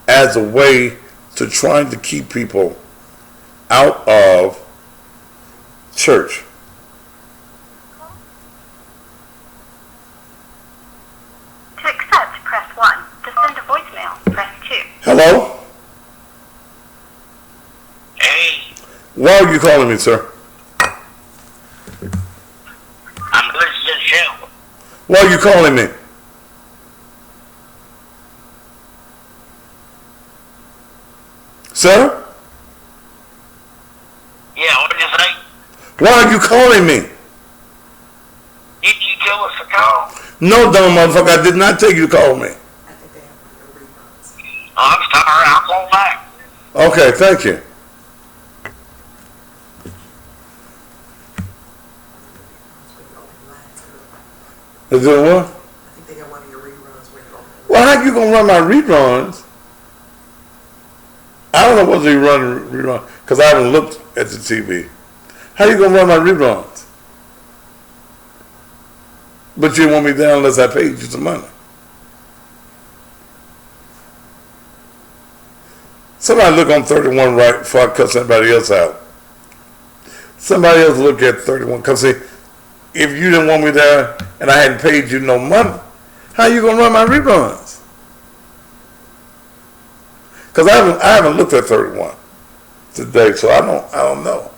as a way to trying to keep people out of church? To accept, press 1. To send a voicemail, press 2. Hello? Hey, Why are you calling me, sir? I'm listening to the show. Why are you calling me? Sir? Yeah, what did you say? Why are you calling me? Did you give us a call? No, dumb motherfucker, I did not tell you to call me. I think they have one of the reruns. Oh, I'm sorry, I'll call back. Okay, thank you. Is it what? I think they got one of your reruns where you open. Well, how you gonna run my reruns? I don't know whether you run rerun because I haven't looked at the TV. How you gonna run my reruns? But you want me there unless I paid you some money. Somebody look on 31 right before I cut somebody else out. Somebody else look at 31 because see, if you didn't want me there and I hadn't paid you no money, how you gonna run my reruns? Because I haven't looked at 31 today, so I don't know.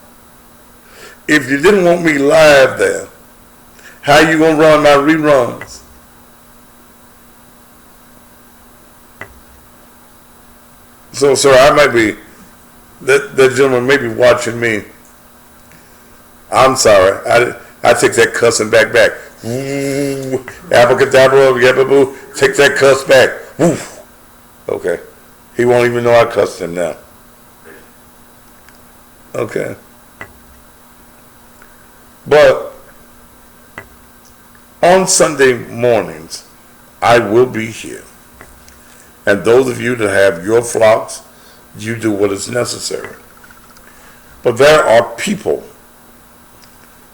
If you didn't want me live there, how you gonna run my reruns? So, sir, I might be that gentleman may be watching me. I'm sorry. I take that cussing back. Ooh, abracadabra, yabba-boo. Take that cuss back. Woo. Okay. He won't even know I cussed him now. Okay. But on Sunday mornings, I will be here. And those of you that have your flocks, you do what is necessary. But there are people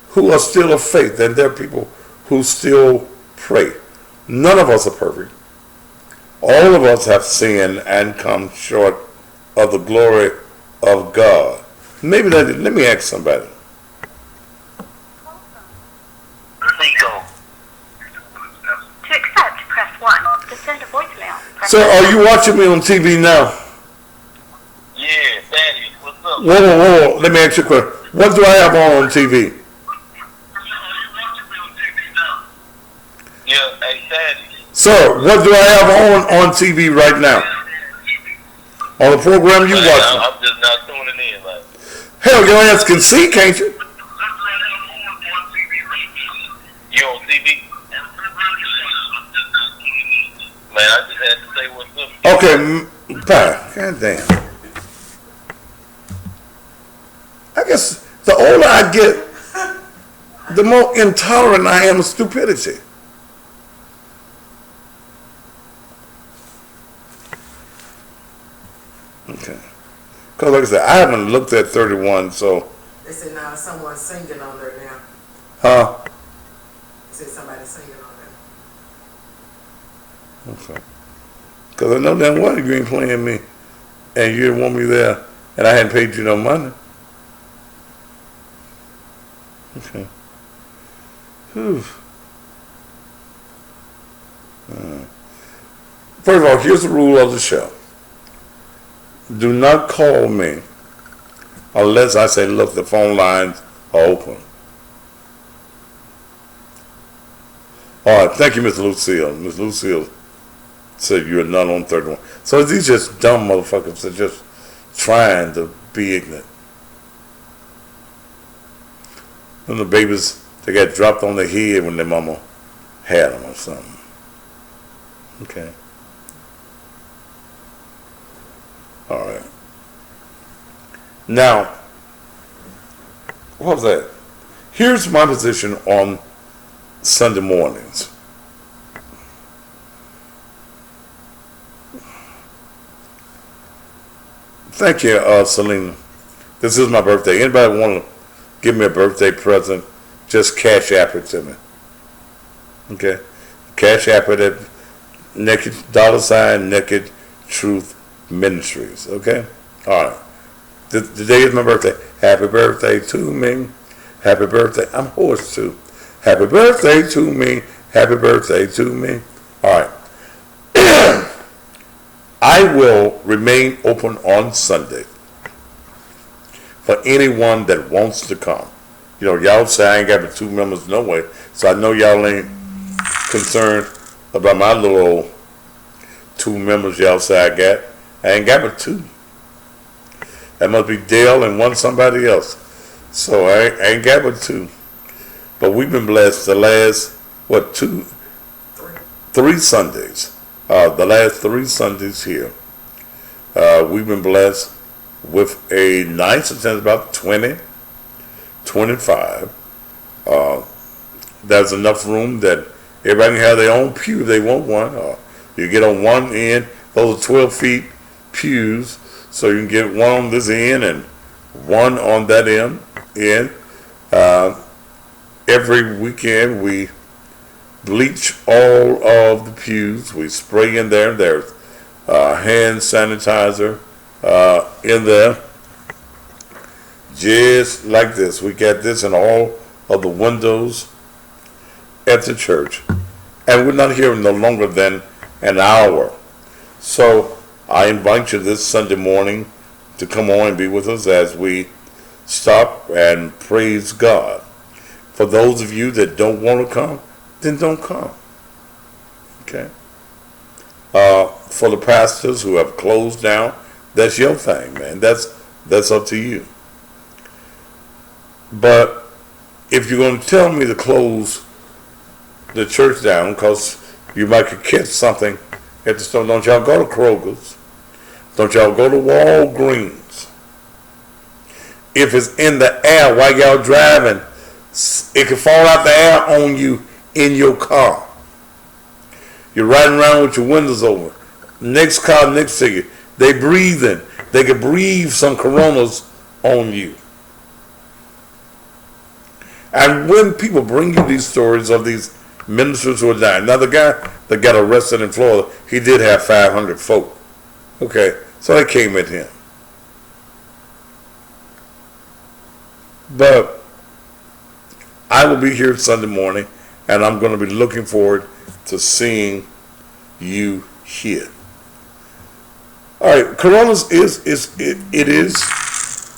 who are still of faith, and there are people who still pray. None of us are perfect. All of us have sinned and come short of the glory of God. Maybe let me ask somebody. Cinco. To accept, press 1. To send a voicemail, press Sir, are you watching me on TV now? Yeah, Daddy, what's up? Whoa. Let me ask you a question. What do I have on TV? Yeah, hey, Daddy. Sir, what do I have on TV right now? On the program you Man, watching? I'm just not tuning in, like. Hell, your ass can see, can't you? You on TV? Man, I just had to say what's up. Okay, bye. God damn. I guess the older I get, the more intolerant I am of stupidity. Okay. Because like I said, I haven't looked at 31, so. They said now someone's singing on there now. Huh? They said somebody's singing on there. Okay. Because I know damn well you ain't playing me, and you didn't want me there, and I hadn't paid you no money. Okay. Whew. First of all, here's the rule of the show. Do not call me unless I say, look, the phone lines are open. All right, thank you, Miss Lucille. Miss Lucille said you're not on 31. So these just dumb motherfuckers that just trying to be ignorant. And the babies, they got dropped on their head when their mama had them or something. Okay. All right. Now, what was that? Here's my position on Sunday mornings. Thank you, Selena. This is my birthday. Anybody want to give me a birthday present? Just cash app it to me. Okay? Cash app it at naked $ naked truth ministries. Okay? All right. Today is my birthday. Happy birthday to me. Happy birthday. I'm hoarse too. Happy birthday to me. Happy birthday to me. All right. I will remain open on Sunday for anyone that wants to come. You know, y'all say I ain't got but 2 members no way, so I know y'all ain't concerned about my little old 2 members y'all say I got. I ain't got but 2. That must be Dale and one somebody else. So I ain't got but two. But we've been blessed the last, three Sundays. The last 3 Sundays here. We've been blessed with a nice attendance, about 20, 25. There's enough room that everybody can have their own pew if they want one. You get on one end, those are 12 feet pews, so you can get one on this end and one on that end. Every weekend we bleach all of the pews. We spray in there. There's hand sanitizer in there. Just like this. We got this in all of the windows at the church. And we're not here no longer than an hour. So I invite you this Sunday morning to come on and be with us as we stop and praise God. For those of you that don't want to come, then don't come. Okay? For the pastors who have closed down, that's your thing, man. That's up to you. But if you're going to tell me to close the church down because you might could catch something at the store, don't y'all go to Kroger's. Don't y'all go to Walgreens. If it's in the air while y'all driving, it can fall out the air on you in your car. You're riding around with your windows open. Next car next to you, they breathing. They can breathe some coronas on you. And when people bring you these stories of these ministers who are dying, now the guy that got arrested in Florida, he did have 500 folk. Okay, so they came at him. But I will be here Sunday morning, and I'm going to be looking forward to seeing you here. All right, coronas is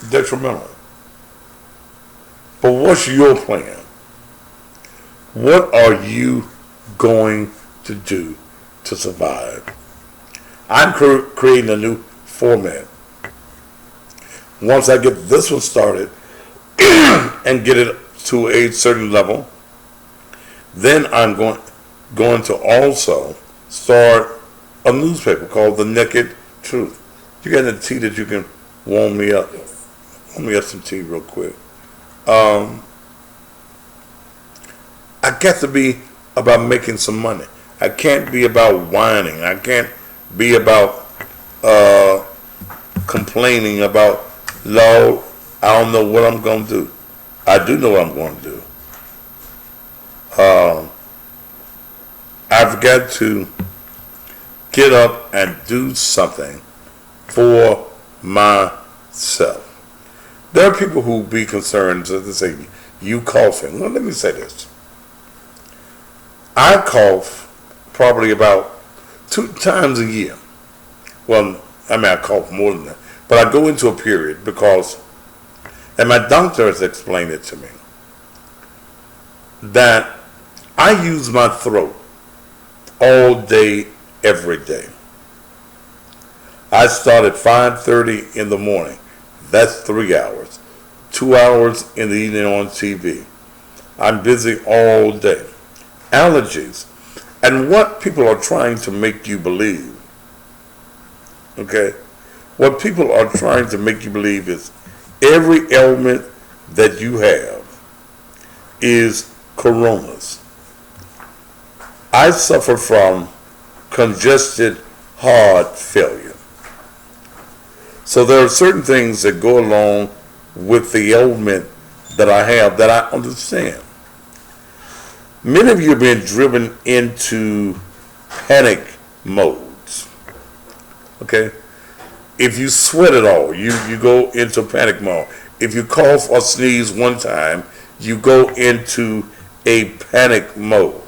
detrimental. But what's your plan? What are you going to do to survive? I'm creating a new format. Once I get this one started and get it to a certain level, then I'm going to also start a newspaper called The Naked Truth. You got any tea that you can warm me up? Yes. Warm me up some tea real quick. I got to be about making some money. I can't be about whining. I can't be about complaining about, Lord, I don't know what I'm going to do. I do know what I'm going to do. I've got to get up and do something for myself. There are people who be concerned, as they say, you coughing. Well, let me say this. I cough probably about 2 times a year. Well, I cough more than that. But I go into a period because, and my doctor has explained it to me, that I use my throat all day, every day. I start at 5:30 in the morning. That's 3 hours. 2 hours in the evening on TV. I'm busy all day. Allergies. And what people are trying to make you believe, okay? What people are trying to make you believe is every ailment that you have is coronas. I suffer from congested heart failure. So there are certain things that go along with the ailment that I have that I understand. Many of you have been driven into panic modes. Okay? If you sweat at all, you go into panic mode. If you cough or sneeze one time, you go into a panic mode.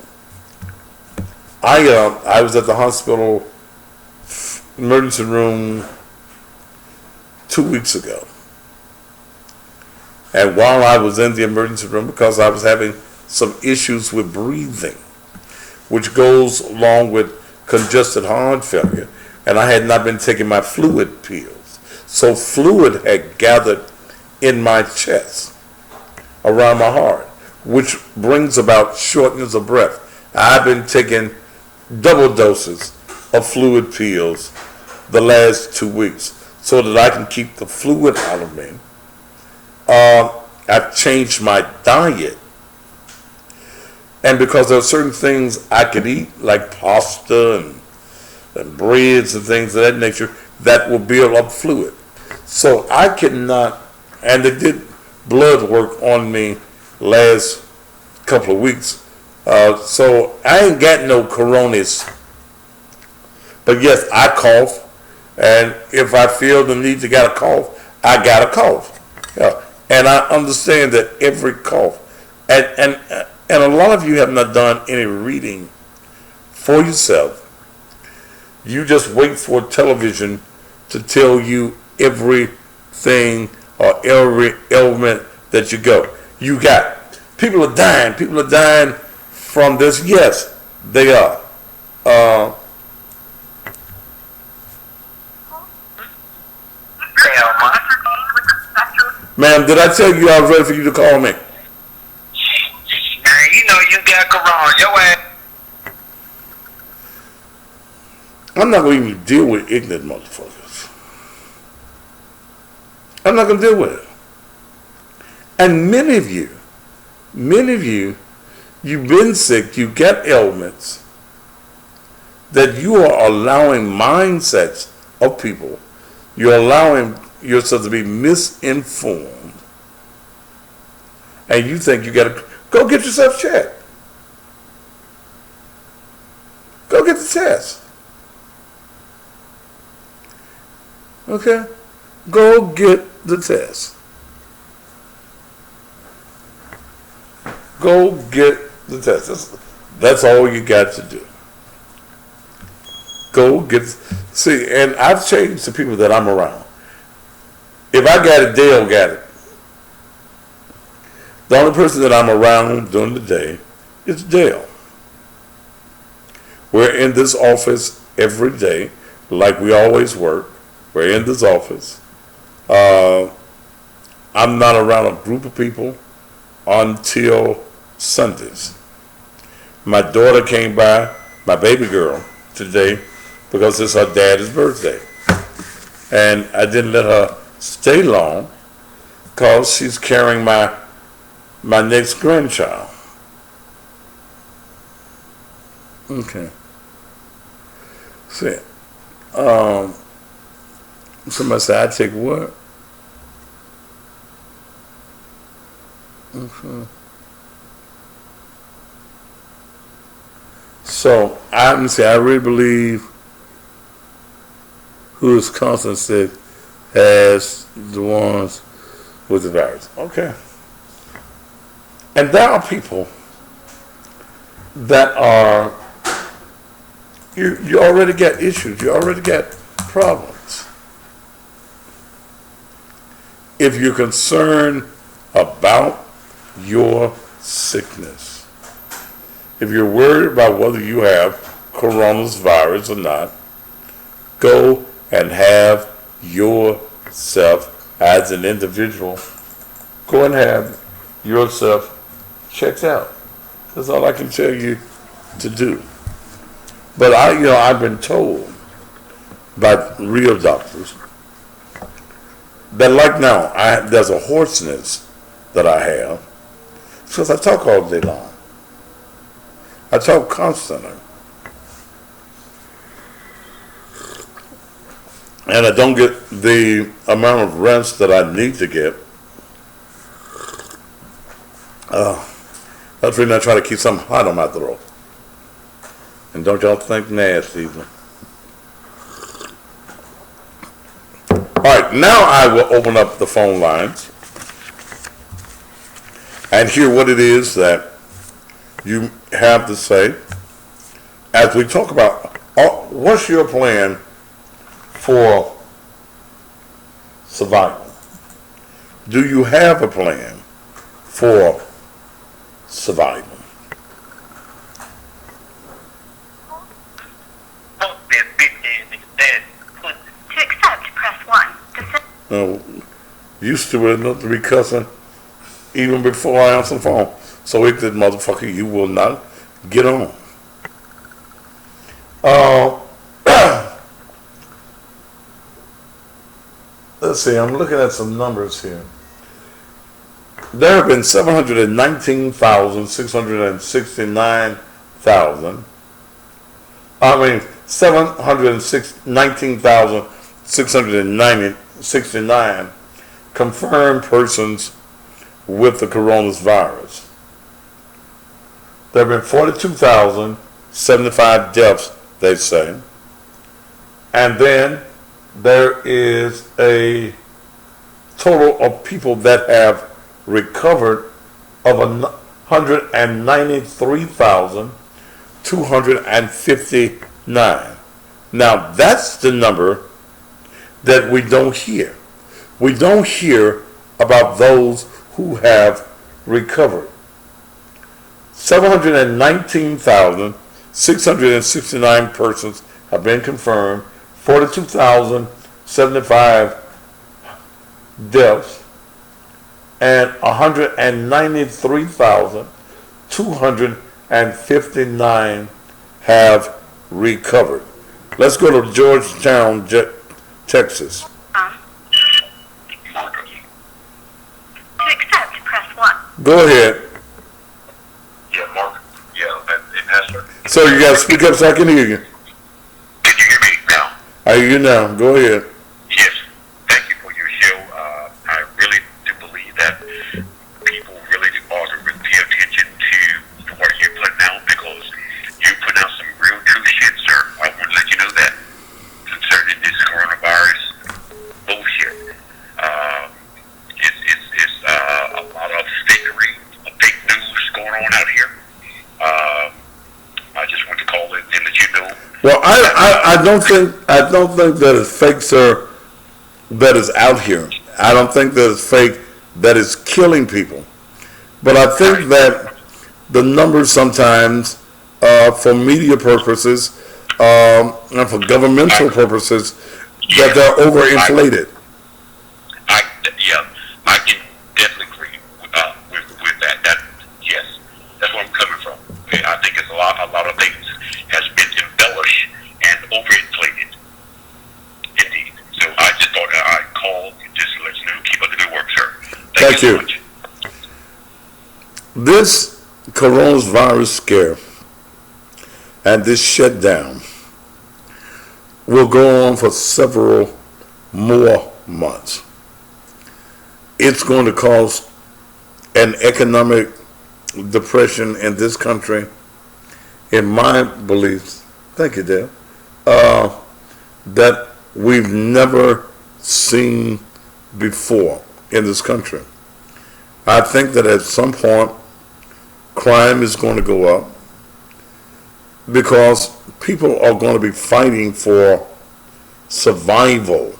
I was at the hospital emergency room 2 weeks ago. And while I was in the emergency room, because I was having some issues with breathing, which goes along with congested heart failure, and I had not been taking my fluid pills. So fluid had gathered in my chest, around my heart, which brings about shortness of breath. I've been taking double doses of fluid pills the last 2 weeks so that I can keep the fluid out of me. I've changed my diet. And because there are certain things I could eat, like pasta and breads and things of that nature, that will build up fluid. So I cannot, and they did blood work on me last couple of weeks. So I ain't got no coronas. But yes, I cough. And if I feel the need to get a cough, I got a cough. Yeah. And I understand that every cough, and a lot of you have not done any reading for yourself. You just wait for television to tell you everything or every ailment that you got. People are dying. People are dying from this. Yes, they are. Ma'am, did I tell you I was ready for you to call me? Man, you know you got corona. Your ass. I'm not going to even deal with ignorant motherfuckers. I'm not going to deal with it. And many of you, you've been sick, you get ailments, that you are allowing mindsets of people, you're allowing yourself to be misinformed, and you think you got to go get yourself checked. Go get the test. Okay? Go get the test. Go get the test. That's all you got to do. Go get, see, and I've changed the people that I'm around. If I got it, Dale got it. The only person that I'm around during the day is Dale. We're in this office every day, like we always work. We're in this office. I'm not around a group of people until Sundays. My daughter came by, my baby girl, today because it's her daddy's birthday. And I didn't let her stay long because she's carrying my next grandchild. Okay. See, somebody said, I take what? Okay. So, I really believe who is constant sick as the ones with the virus. Okay. And there are people that are, you already got issues, you already got problems. If you're concerned about your sickness, if you're worried about whether you have coronavirus or not, go and have yourself as an individual, go and have yourself checked out. That's all I can tell you to do. But I've been told by real doctors that like now, there's a hoarseness that I have because I talk all day long. I talk constantly. And I don't get the amount of rest that I need to get. That's the reason I try to keep something hot on my throat. And don't y'all think nasty either. All right, now I will open up the phone lines and hear what it is that you have to say as we talk about what's your plan for survival. Do you have a plan for survival? To accept, press 1. To used to enough to be cussing even before I answered the phone. So it said, motherfucker, you will not get on. Let's see, I'm looking at some numbers here. There have been 719,669 confirmed persons with the coronavirus. There have been 42,075 deaths, they say. And then there is a total of people that have recovered of 193,259. Now that's the number that we don't hear. We don't hear about those who have recovered. 719,669 persons have been confirmed, 42,075 deaths, and 193,259 have recovered. Let's go to Georgetown, Texas. To accept, press 1. Go ahead. Yeah, Mark. Yeah, Pastor. So you got to speak up so I can hear you. Can you hear me now? I hear you now. Go ahead. Yes. Thank you for your show. I really do believe that people really ought to really pay attention to what you're putting out, because you put out some real true shit, sir. I want to let you know that concerning this coronavirus bullshit. It's a lot of fakery, fake news going on out here. I just want to call it and let you know. Well, I don't think that it's fake, sir, that is out here. I don't think that it's fake that is killing people. But I think that the numbers sometimes, for media purposes, and for governmental purposes, that they're overinflated. I can definitely agree with that. Yes, that's where I'm coming from. I think it's a lot of things has been embellished and overinflated. Indeed. So I just thought I'd call just to let you know, keep up the good work, sir. Thank you so much. This coronavirus scare and this shutdown will go on for several more months. It's going to cause an economic depression in this country, in my beliefs, thank you, Dale, that we've never seen before in this country. I think that at some point, crime is going to go up because people are going to be fighting for survival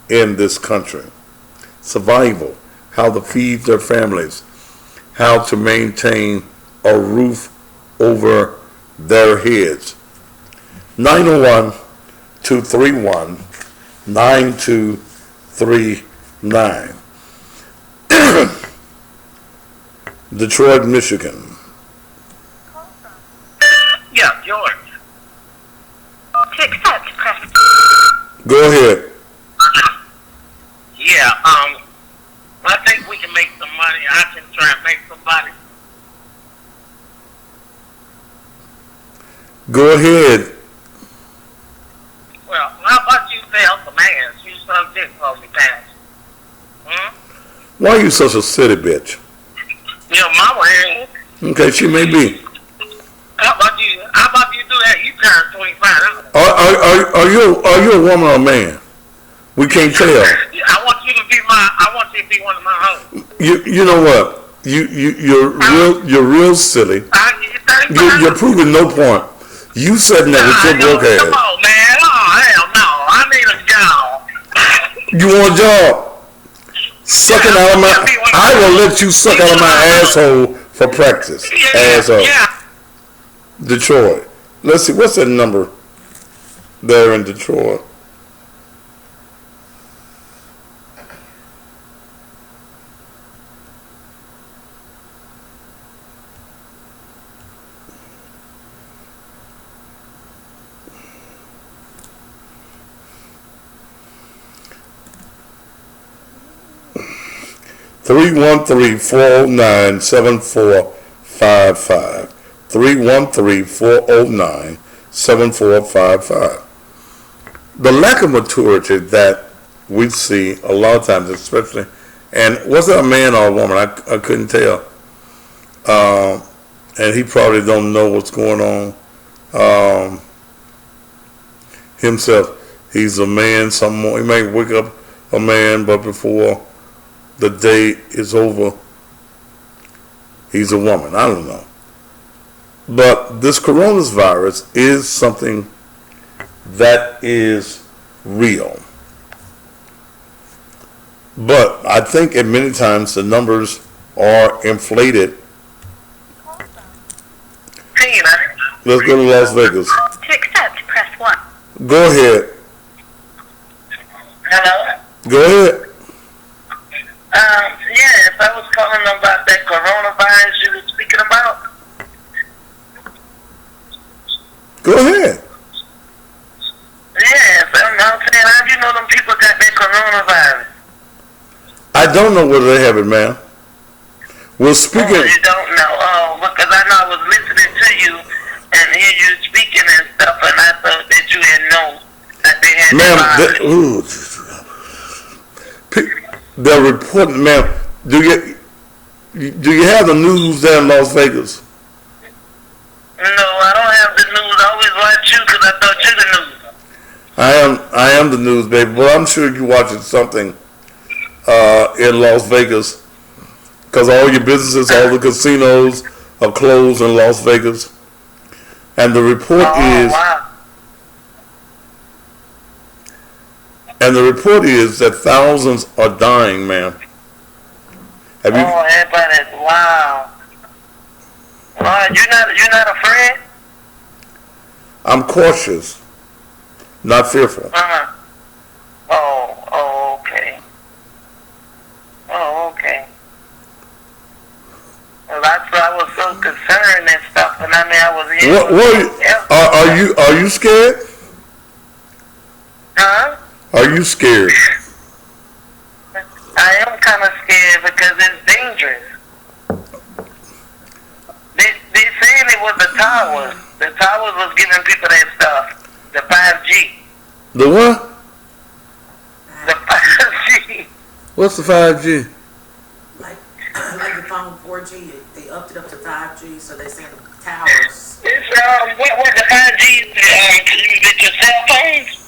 in this country. Survival, how to feed their families, how to maintain a roof over their heads. 901-231-9239. Detroit, Michigan. Yeah, George. To accept, press. Go ahead. Yeah, I think we can make some money. I can try and make some money. Go ahead. Well, how about you sell some ass? You some dick for me, Pass. Why are you such a silly bitch? Your mama ain't. Okay, she may be. How about you do that? You turn 25. Are you a woman or a man? We can't tell. I want you to be one of my hoes. You know what? You're real silly. You're proving no point. You sitting there with your broke ass. Come on, man. Oh, hell no. I need a job. You want a job? Sucking out of my. I will let you suck out of my asshole for practice. Asshole. Yeah. Detroit. Let's see. What's that number there in Detroit? 313-409-7455. 313-409-7455. The lack of maturity that we see a lot of times, especially, and was it a man or a woman? I couldn't tell. And he probably don't know what's going on himself. He's a man. He may wake up a man, but before the day is over, he's a woman. I don't know. But this coronavirus is something that is real. But I think at many times the numbers are inflated. Let's go to Las Vegas. To accept, press 1. Go ahead. Hello? Go ahead. Yes, I was calling about that coronavirus you were speaking about. Go ahead. Yes, I'm saying, how do you know them people got that coronavirus? I don't know whether they have it, ma'am. We're speaking. Oh, you don't know? Oh, because I know I was listening to you and hear you speaking and stuff, and I thought that you had known that they had they're reporting, ma'am. Do you have the news there in Las Vegas? No, I don't have the news. I always watch you because I thought you the news. I am the news, baby. But I'm sure you're watching something in Las Vegas, because all your businesses, all the casinos are closed in Las Vegas, and the report is that thousands are dying, ma'am. Everybody's wow. You're not afraid? I'm cautious, not fearful. Uh-huh. Okay. Oh, okay. Well, that's why I was so concerned and stuff, and I was Are you scared? Huh? Are you scared? I am kind of scared because it's dangerous. They saying it was the towers. The towers was giving people that stuff. The 5G. The what? The 5G. What's the 5G? Like the phone 4G, they upped it up to 5G, so they saying the towers. It's what the 5G with your cell phones.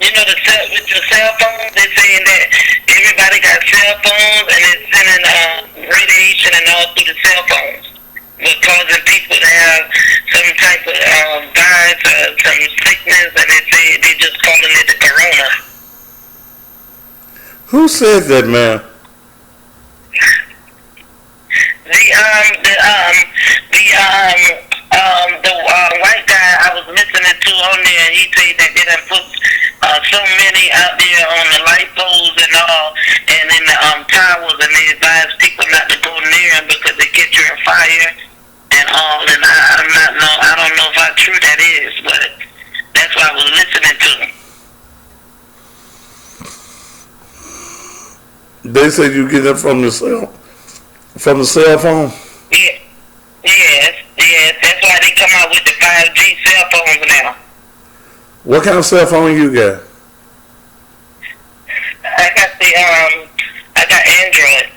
You know, with your cell phones, they're saying that everybody got cell phones and it's sending radiation and all through the cell phones. But causing people to have some type of virus or some sickness, and they just calling it the corona. Who said that, man? The white guy I was listening to on there, he said that they done put so many out there on the light poles and all, and in the towers, and they advise people not to go near them because they catch you on fire and all. And I don't know how true that is, but that's what I was listening to. They said you get it from the cell phone. Yes. That's why they come out with the 5G cell phones now. What kind of cell phone you got? I got Android.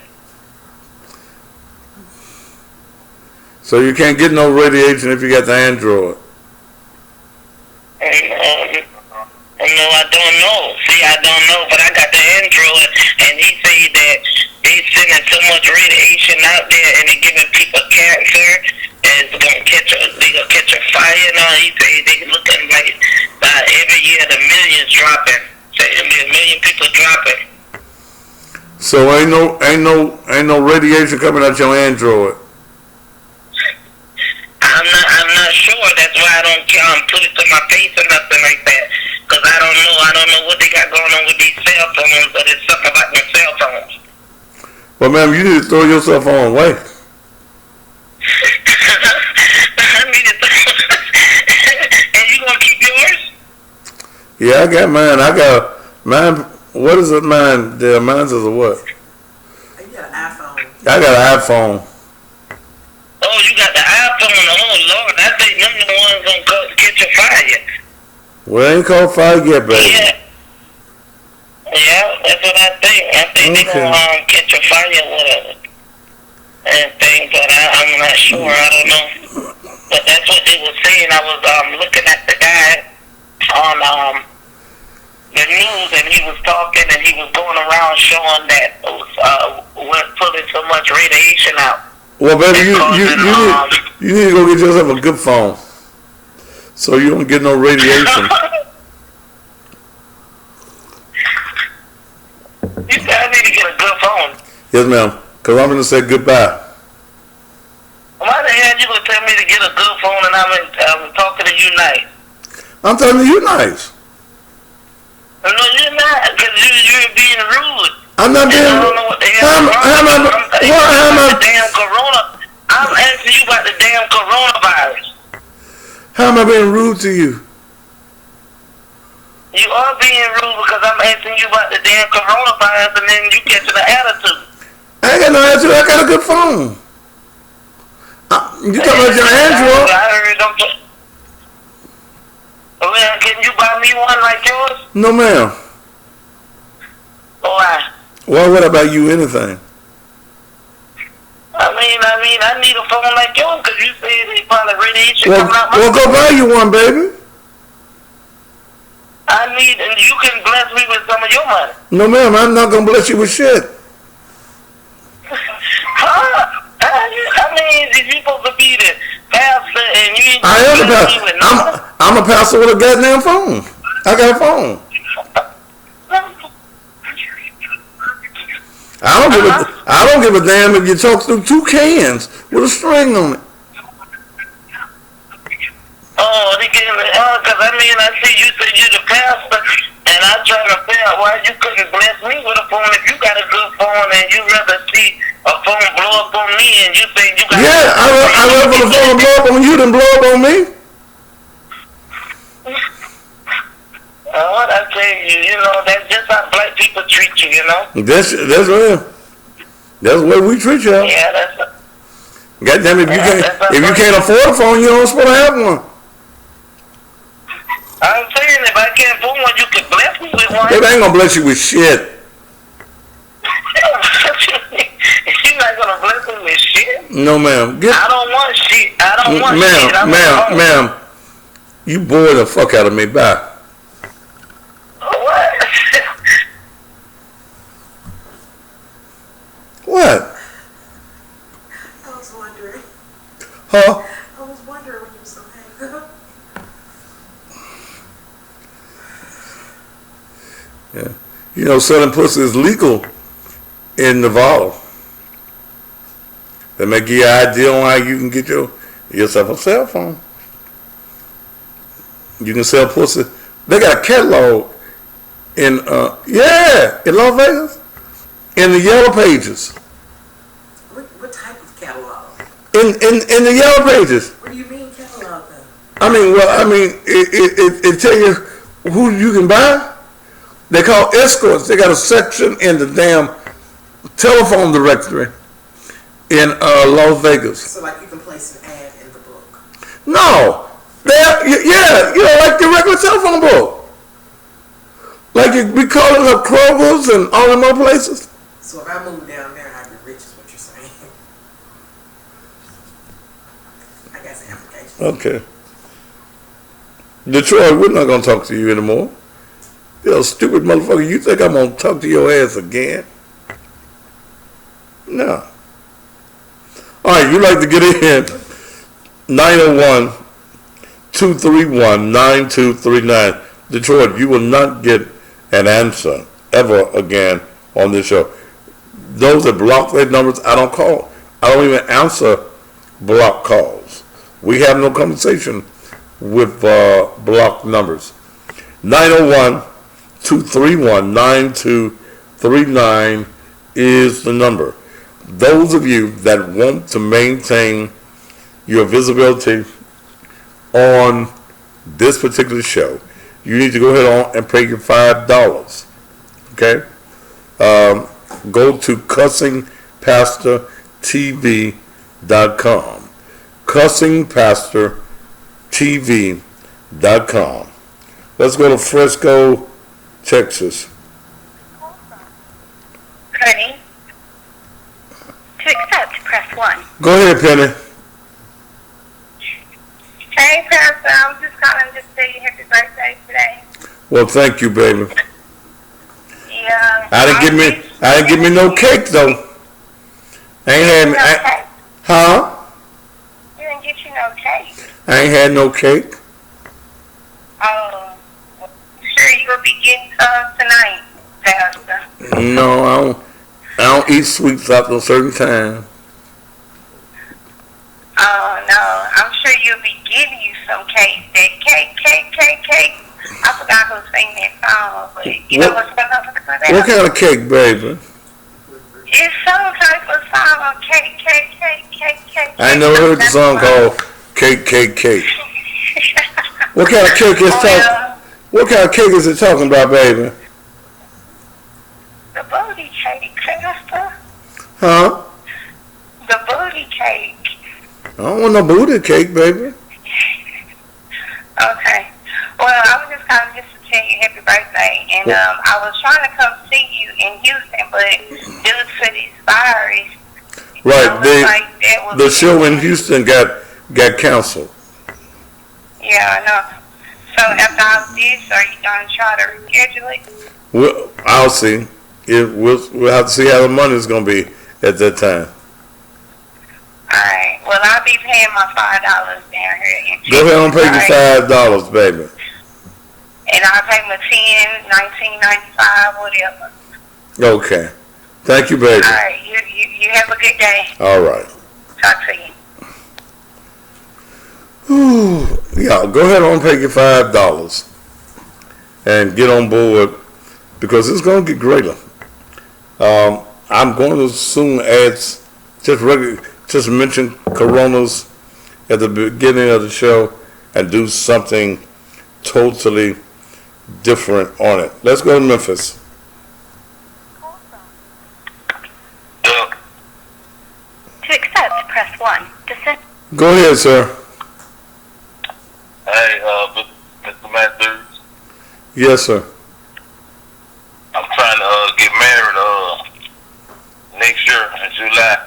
So you can't get no radiation if you got the Android. No, I don't know. See, I don't know, but I got the Android, and he said that they sending so much radiation out there, and they giving people cancer, and they're gonna catch a fire and all. He said they looking like every year the millions dropping. So it'll be 1 million people dropping. So ain't no radiation coming out your Android. I'm not sure. That's why I don't put it to my face or nothing like that. Cause I don't know what they got going on with these cell phones, but it's something about their cell phones. Well, ma'am, you need to throw your cell phone away. And you gonna keep yours? Yeah, I got mine. What is it, mine? Mine's is a what? You got an iPhone. I got an iPhone. Oh, you got the iPhone. Oh, Lord. I think them the ones gonna catch a fire. Well, it ain't called fire yet, baby. Yeah. Yeah, that's what I think. I think they gonna catch a fire or whatever. And things, but I'm not sure. I don't know. But that's what they were saying. I was looking at the guy on the news, and he was talking, and he was going around showing that we're putting so much radiation out. Well, baby, you need to go get yourself a good phone, so you don't get no radiation. You guys need to get a good phone. Yes, ma'am. Because I'm going to say goodbye. Why the hell you going to tell me to get a good phone and I'm talking to you nice? I'm talking to you nice. No, you're not, because you're being rude. I'm not being rude. I don't know what the hell how am I? Damn corona. I'm asking you about the damn coronavirus. How am I being rude to you? You are being rude because I'm asking you about the damn coronavirus, and then you catching an attitude. I ain't got no attitude. I got a good phone. You talking about your Android? I heard them. Well, can you buy me one like yours? No, ma'am. Why? Why would I buy you anything? I need a phone like yours because you said they probably radiation coming out my Well, go buy you one, baby. and you can bless me with some of your money. No, ma'am, I'm not going to bless you with shit. If you're supposed to be the pastor and you ain't I am the bless me with pastor. nothing. I'm a pastor with a goddamn phone. I got a phone. I don't give a damn if you talk through 2 cans with a string on it. Oh, because I see you said you're the pastor, and I'm trying to figure out why you couldn't bless me with a phone if you got a good phone and you rather see a phone blow up on me and you think you got I'd rather for the phone to blow up on you than blow up on me. What I tell you, that's just how black people treat you, That's real. That's the way we treat y'all. Yeah, that's. Goddamn, if you can't afford a phone, you don't supposed to have one. I'm saying if I can't afford one, you can bless me with one. They ain't gonna bless you with shit. You're not gonna bless me with shit. No, ma'am. I don't want shit. I don't want shit. Ma'am, you bore the fuck out of me. Bye. What? What? I was wondering. Huh? I was wondering when you were so angry. Yeah. Selling pussy is legal in Nevada. They may give you an idea on how you can get yourself a cell phone. You can sell pussy. They got a catalog in Las Vegas, in the Yellow Pages. What type of catalog? In the Yellow Pages. What do you mean catalog though? It tell you who you can buy. They call escorts. They got a section in the damn telephone directory in Las Vegas. So like you can place an ad in the book. No, like the regular telephone book. Like you be calling up Kroger's and all them other places. So if I move down there, I'd be rich, is what you're saying. I got some application. Okay. Detroit, we're not gonna talk to you anymore. You stupid motherfucker, you think I'm gonna talk to your ass again? No. Alright, you like to get in 901-231-9239. Detroit, you will not get an answer ever again on this show. Those that block their numbers, I don't call. I don't even answer block calls. We have no conversation with blocked numbers. 901-231-9239 is the number. Those of you that want to maintain your visibility on this particular show, you need to go ahead on and pay your $5. Okay? Go to cussingpastortv.com. cussingpastortv.com. Let's go to Frisco, Texas. Honey, to accept, press 1. Go ahead, Penny. Hey, Pastor, I'm just calling to say happy birthday today. Well, thank you, baby. Yeah. I didn't get me no cake though. I ain't had No cake. huh? You didn't get you no cake. I ain't had no cake. Oh, I'm sure you will be getting some tonight, Pastor. No, I don't eat sweets after a certain time. Oh, no, I'm sure you'll be getting you some cake. That cake. I forgot who sang that song, but you know what's going on with that? What kind of cake, baby? It's some type of song, cake. I ain't never heard the song called Cake. What kind of cake is talking? What kind of cake is it talking about, baby? The booty cake, Pastor. Huh? The booty cake. I don't want no booty cake, baby. Okay. Well, I was just calling just to tell you happy birthday, and I was trying to come see you in Houston, but due to these fires, Right, the show in Houston. Houston got canceled. Yeah, I know. So after all this, are you going to try to reschedule it? Well, I'll see. We'll have to see how the money's gonna be at that time. Alright. Well, I'll be paying my $5 down here in Go ahead and pay your $5, baby. And I'll pay my $10, $19.95, whatever. Okay. Thank you, baby. Alright. You have a good day. All right. Talk to you. Yeah, go ahead and pay your $5 and get on board because it's going to get greater. I'm going to soon add just mention Coronas at the beginning of the show and do something totally different on it. Let's go to Memphis. To accept, press 1. To send. Go ahead, sir. Hey, Mr. Matthews. Yes, sir. I'm trying to get married next year in July,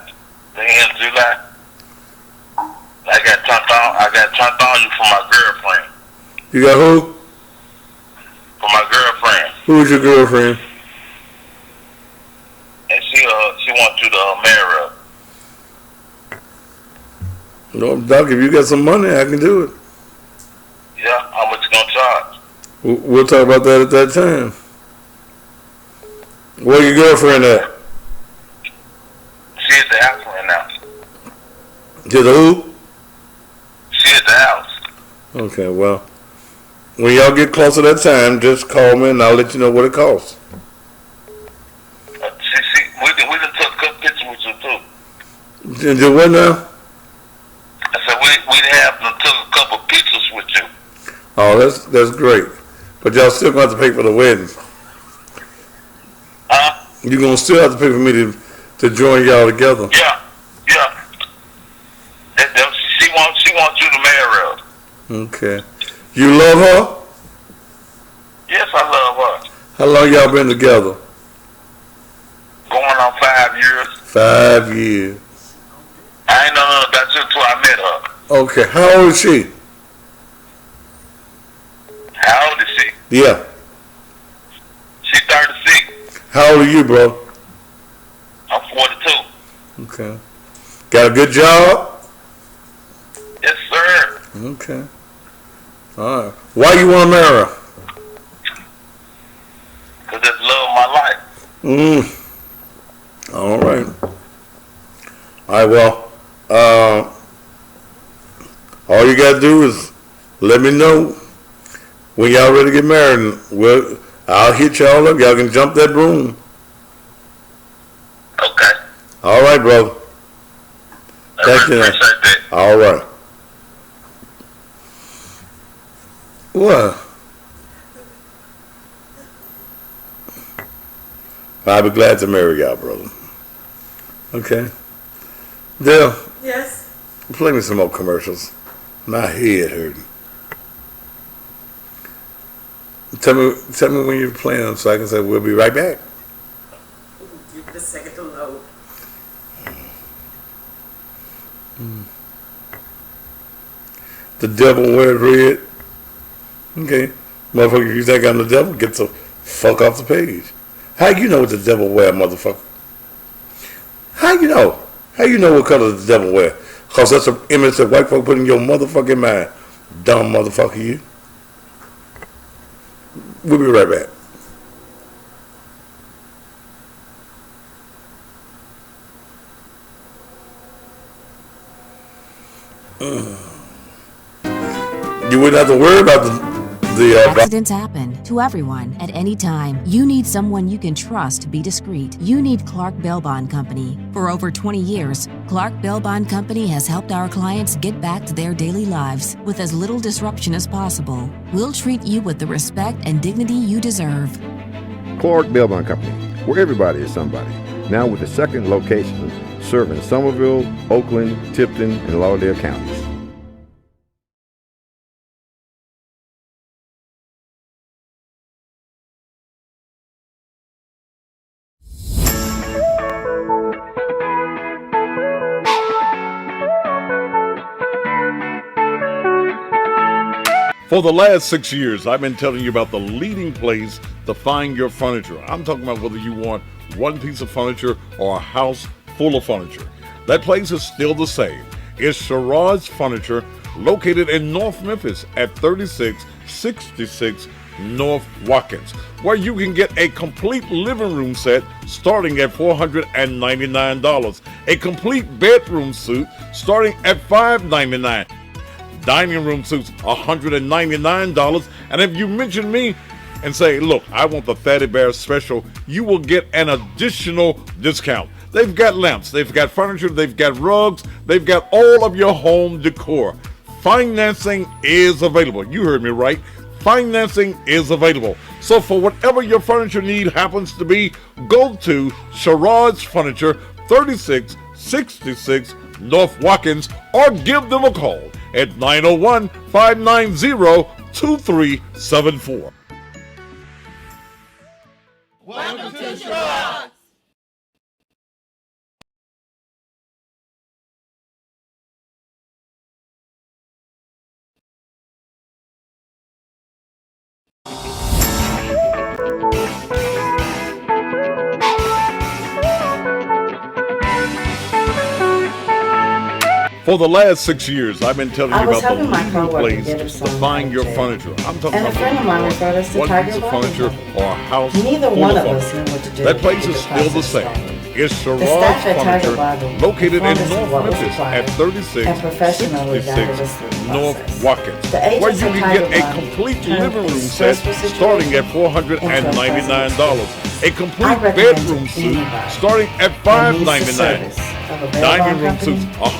the end of July. I got turned on you for my girlfriend. You got who? For my girlfriend, Who's your girlfriend? and she wants you to marry her. No, Doc, if you got some money, I can do it. Yeah, how much you gonna charge? We'll talk about that at that time. Where your girlfriend at? She at the house right now. To the who? She at the house. Okay, well, when y'all get close to that time, just call me and I'll let you know what it costs. We done took a couple pictures with you too. Do what now? I said we took a couple pictures with you. Oh, that's great. But y'all still gonna have to pay for the wedding. Huh? You're gonna still have to pay for me to join y'all together. Yeah. She wants you to marry her. Okay. You love her? Yes, I love her. How long y'all been together? Going on 5 years. 5 years. I ain't know nothing about you until I met her. Okay. How old is she? How old is she? Yeah. She's 36. How old are you, bro? I'm 42. Okay. Got a good job? Yes, sir. Okay. All right. Why you want to marry her? Because it's love of my life. All right. All right, well, all you got to do is let me know when y'all ready to get married. I'll hit y'all up. Y'all can jump that broom. Okay. All right, brother. Thank you. Appreciate that. All right. What? I'll be glad to marry y'all, brother. Okay. Dale, Yes. play me some more commercials. My head hurting. Tell me when you're playing them so I can say we'll be right back. Give it a second to load. The devil wears red. Okay. Motherfucker, you think I'm the devil? Get the fuck off the page. How you know what the devil wear, motherfucker? How you know? How you know what color the devil wear? Because that's an image that white folk put in your motherfucking mind. Dumb motherfucker, you. We'll be right back. You wouldn't have to worry about the Accidents happen to everyone at any time. You need someone you can trust to be discreet. You need Clark Bail Bond Company. For over 20 years, Clark Bail Bond Company has helped our clients get back to their daily lives with as little disruption as possible. We'll treat you with the respect and dignity you deserve. Clark Bail Bond Company, where everybody is somebody. Now with a second location serving Somerville, Oakland, Tipton, and Lauderdale counties. For the last 6 years, I've been telling you about the leading place to find your furniture. I'm talking about whether you want one piece of furniture or a house full of furniture. That place is still the same. It's Sherrod's Furniture, located in North Memphis at 3666 North Watkins, where you can get a complete living room set starting at $499, a complete bedroom suite starting at $599. Dining room suits, $199. And if you mention me and say, look, I want the Fatty Bear special, you will get an additional discount. They've got lamps, they've got furniture, they've got rugs, they've got all of your home decor. Financing is available. You heard me right. Financing is available. So for whatever your furniture need happens to be, go to Sherrod's Furniture, 3666 North Watkins, or give them a call at 901-590-2374. Welcome to Sherrod's. For the last 6 years, I've been telling you about the leading place to some find your jail. furniture. I'm talking And a about friend of mine referred us to one Tiger piece of Bond furniture Company. or a house Neither full one of of us furniture. knew what to do. That place to is get still the process same. started. It's The Sherrod's staff at Tiger Furniture, Bond located in informed us of North what was Memphis required at and professionally guided us 3666 through the North process. Watkins, The where agents you at can Tiger get a Bond complete turned living a room set stressful starting at situation $499, a complete I recommend bedroom to suite anybody starting at that needs the $599. service of a bail Dining bond room company suits, to call the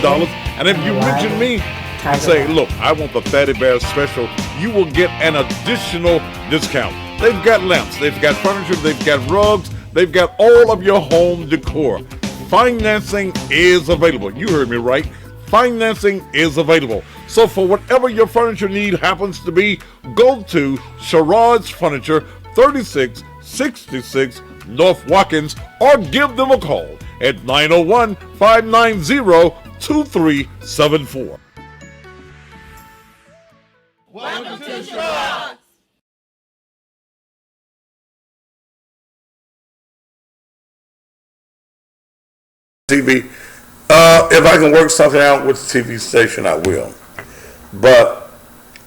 $199. And if you mention me and say, look, I want the Fatty Bear special, you will get an additional discount. They've got lamps, they've got furniture, they've got rugs, they've got all of your home decor. Financing is available. You heard me right. Financing is available. So for whatever your furniture need happens to be, go to Sherrod's Furniture, 3666 North Watkins, or give them a call at 901-590-2374. Welcome to Sherrod's. TV. If I can work something out with the TV station, I will. But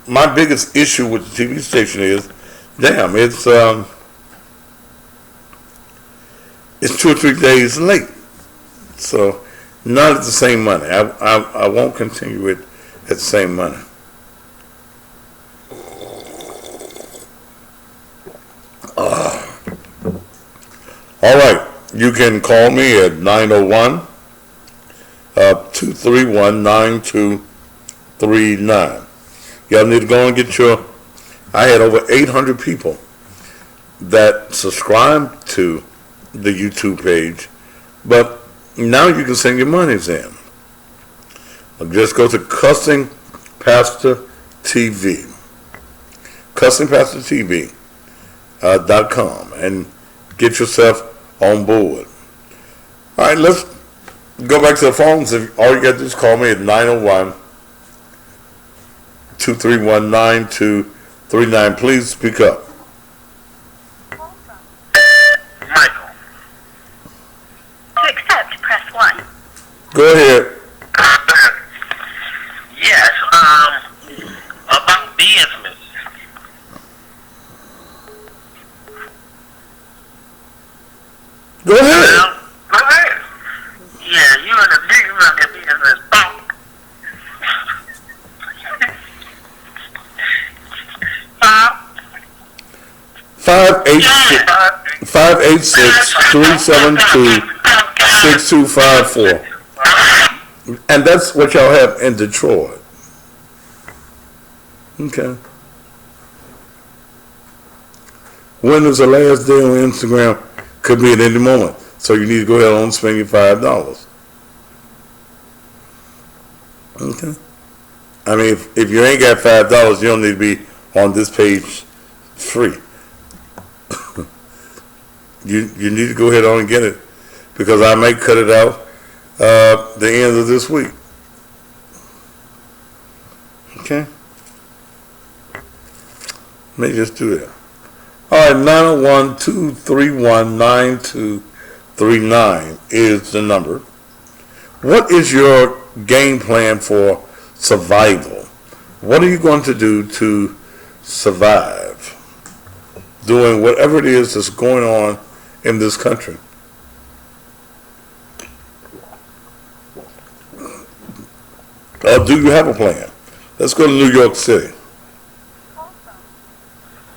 my biggest issue with the TV station is, damn, it's 2 or 3 days late. So not at the same money. I won't continue it at the same money. All right. You can call me at 901-231-9239. Y'all need to go and get your... I had over 800 people that subscribe to the YouTube page, but now you can send your monies in. Just go to Cussing Pastor TV, CussingPastorTV.com, and get yourself on board. All right, let's go back to the phones. If all you got to do is call me at 901-231-9239. Please speak up. Michael. To accept, press 1. Go ahead. Yes, about business. Go ahead. Go ahead. Yeah, you in the business. 586-372-6254. And that's what y'all have in Detroit. Okay. When is the last day on Instagram? Could be at any moment. So you need to go ahead and spend your $5. Okay. I mean, if you ain't got $5, you don't need to be on this page free. You need to go ahead on and get it, because I may cut it out the end of this week. Okay. Let me just do that. All right, 901-231-9239 is the number. What is your game plan for survival? What are you going to do to survive doing whatever it is that's going on in this country? Do you have a plan? Let's go to New York City.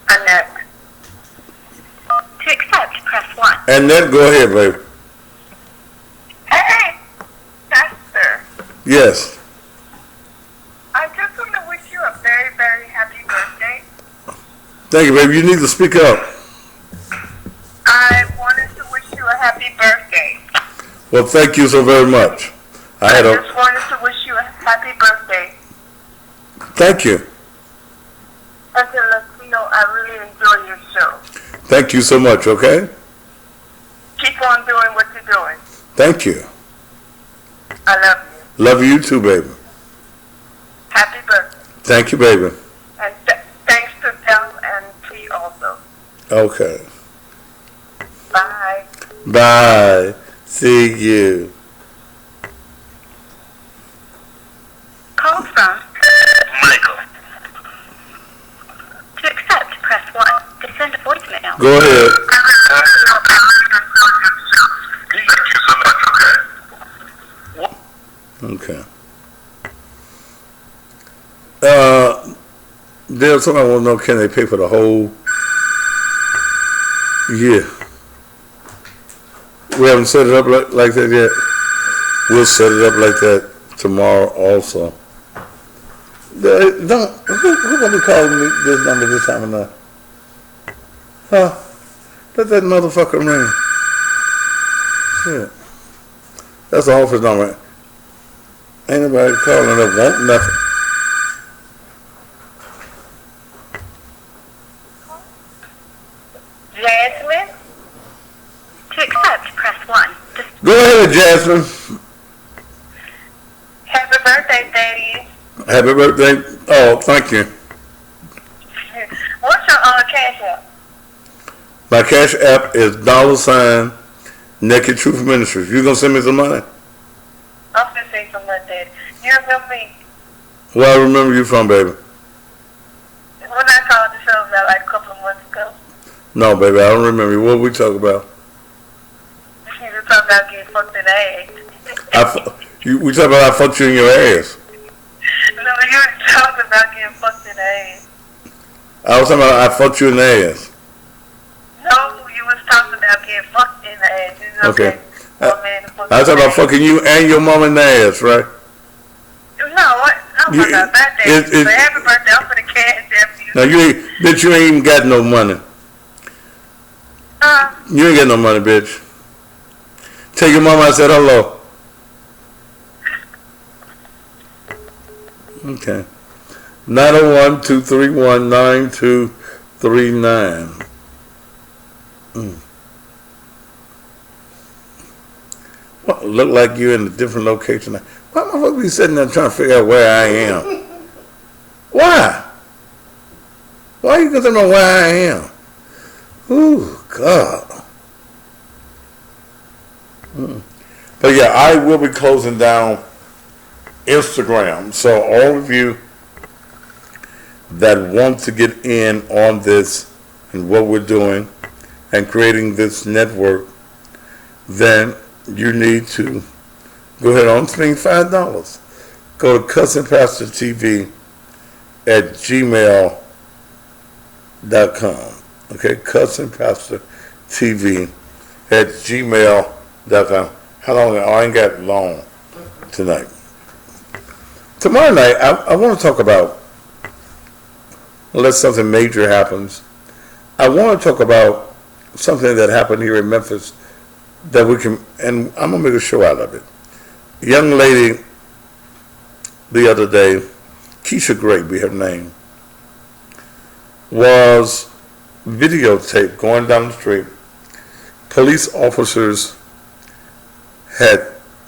Annette. To accept, press 1. And then go ahead, baby. Hey, Pastor. Yes. I just want to wish you a very, very happy birthday. Thank you, baby. You need to speak up. I wanted to wish you a happy birthday. Well, thank you so very much. I just wanted to wish you a happy birthday. Thank you. And to let you know I really enjoy your show. Thank you so much, okay? Keep on doing what you're doing. Thank you. I love you. Love you too, baby. Happy birthday. Thank you, baby. And thanks to Del and T also. Okay. Bye. Bye. See you. Call from Michael. To accept, press 1. To send a voicemail. Go ahead. Okay. There's somebody want to know, can they pay for the whole year? We haven't set it up like that yet. We'll set it up like that tomorrow also. Who gonna be calling me this number this time of night? Huh? Let that motherfucker ring. Shit. That's the office number. Ain't nobody calling up, want nothing. Jasmine? To accept, press 1. Go ahead, Jasmine. Happy birthday, Daddy. Happy birthday. Oh, thank you. What's your cash app? My cash app is $ Naked Truth Ministries. You gonna send me some money? I'm gonna say something like that. You remember me? Where I remember you from, baby? When I called the show about like a couple of months ago. No, baby, I don't remember you. What we talk about? You were talking about getting fucked in the ass. We talk about I fucked you in your ass. No, you were talking about getting fucked in the ass. I was talking about I fucked you in the ass. No, you was talking about getting fucked in the ass. You know Okay. I was talking about fucking you and your mom in the ass, right? No, I'm talking about birthday. So happy birthday. I'm for the cash after you. Now you ain't, bitch, you ain't even got no money. You ain't get no money, bitch. Tell your mama I said hello. Okay. 901-231-9239. Well, look like you're in a different location. Why am I supposed to be sitting there trying to figure out where I am? Why? Why are you going to know where I am? Ooh, God. But yeah, I will be closing down Instagram. So all of you that want to get in on this and what we're doing and creating this network, then you need to go ahead on spend $5. Go to Cussing Pastor TV at gmail.com. Okay, Cussing Pastor TV at gmail.com. How long? I ain't got long tonight. Tomorrow night, I want to talk about, unless something major happens, I want to talk about something that happened here in Memphis that we can, and I'm going to make a show out of it. A young lady the other day, Keisha Gray be her name, was videotaped going down the street. Police officers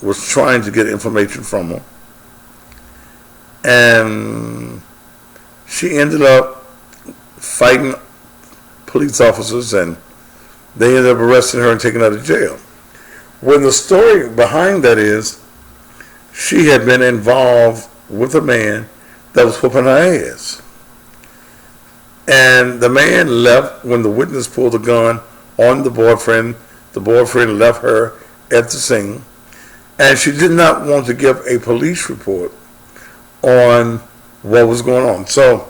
was trying to get information from her, and she ended up fighting police officers, and they ended up arresting her and taking her to jail. When the story behind that is, she had been involved with a man that was whooping her ass. And the man left when the witness pulled the gun on the boyfriend. The boyfriend left her at the scene. And she did not want to give a police report on what was going on. So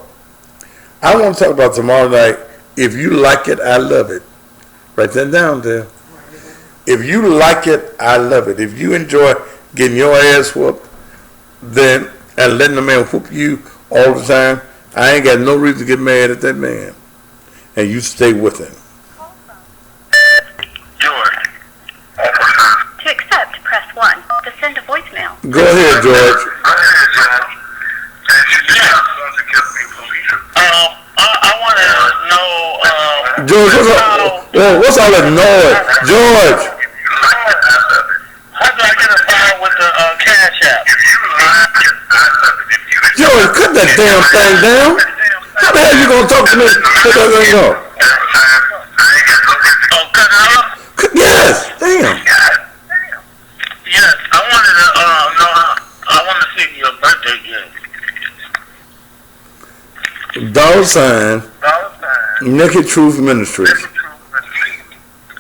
I want to talk about tomorrow night. If you like it, I love it. Write that down there. If you like it, I love it. If you enjoy getting your ass whooped, then, and letting the man whoop you all the time, I ain't got no reason to get mad at that man. And you stay with him. George. To accept, press 1. To send a voicemail. Go ahead, George. I want to know, George, what's all that noise? George. how do I get involved with the Cash App? George, cut that damn thing down. How the hell you gonna talk to me? Let that thing go. Oh, cut it off? Yes, damn. Yes, I wanted to know, I want to see your birthday gift. $sign Naked Truth Ministries.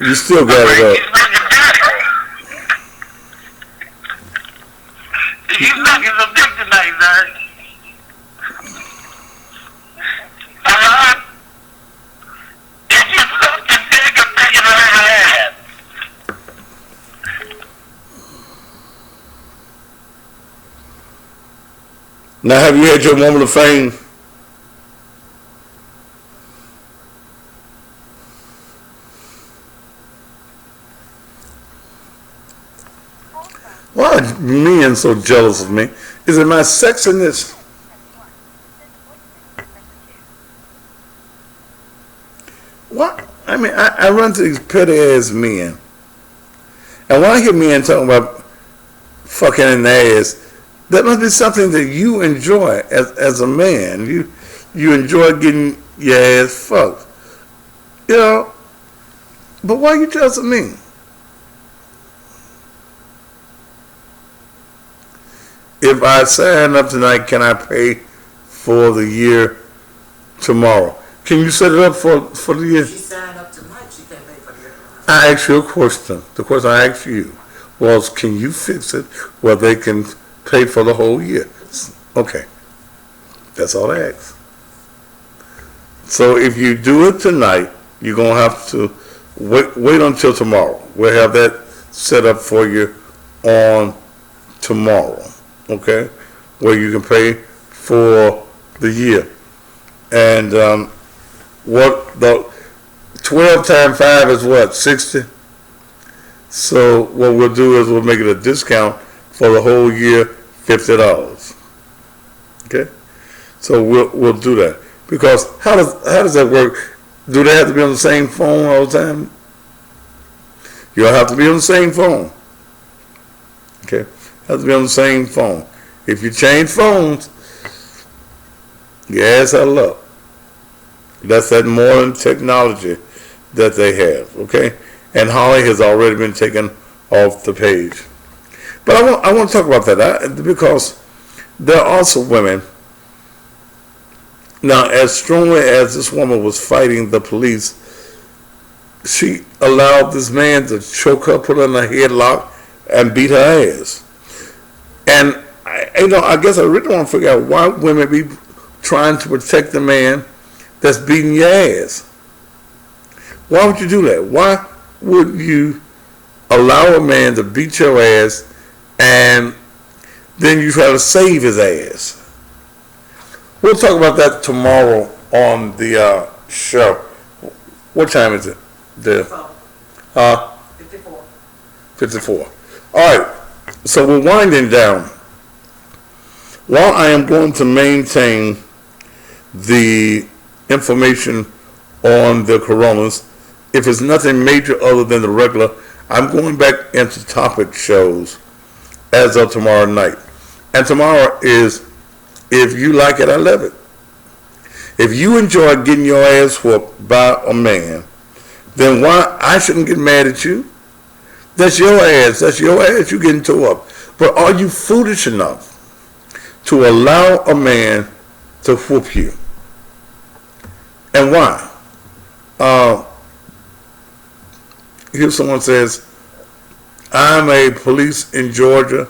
You still got it up. He's making some dick tonight, man. If you fucking dick, I'm taking it over ass. Now, have you had your moment of fame? Why are men so jealous of me? Is it my sexiness? What? I mean, I run to these petty ass men. And when I hear men talking about fucking in the ass, that must be something that you enjoy as a man. You enjoy getting your ass fucked. You know? But why are you jealous of me? If I sign up tonight, can I pay for the year tomorrow? Can you set it up for the year? She signed up tonight, she can't pay for the year. I asked you a question. The question I asked you was, can you fix it where they can pay for the whole year? Okay. That's all I asked. So if you do it tonight, you're going to have to wait until tomorrow. We'll have that set up for you on tomorrow. Okay, where you can pay for the year, and 12 times 5 is what, 60? So what we'll do is we'll make it a discount for the whole year, $50. Okay? So we'll do that. Because how does that work? Do they have to be on the same phone all the time? You'll have to be on the same phone. Okay? Have to be on the same phone. If you change phones, your ass out of luck. That's that modern technology that they have. Okay? And Holly has already been taken off the page. But I want to talk about that because there are also women. Now, as strongly as this woman was fighting the police, she allowed this man to choke her, put her in a headlock, and beat her ass. And I guess I really want to figure out why women be trying to protect the man that's beating your ass. Why would you do that? Why would you allow a man to beat your ass and then you try to save his ass? We'll talk about that tomorrow on the show. What time is it? 54. 54. All right. So we're winding down. While I am going to maintain the information on the coronas, if it's nothing major other than the regular, I'm going back into topic shows as of tomorrow night. And tomorrow is If You Like It, I Love It. If you enjoy getting your ass whooped by a man, then why I shouldn't get mad at you? That's your ass. That's your ass you getting tore up. But are you foolish enough to allow a man to whoop you? And why? Here someone says, I'm a police in Georgia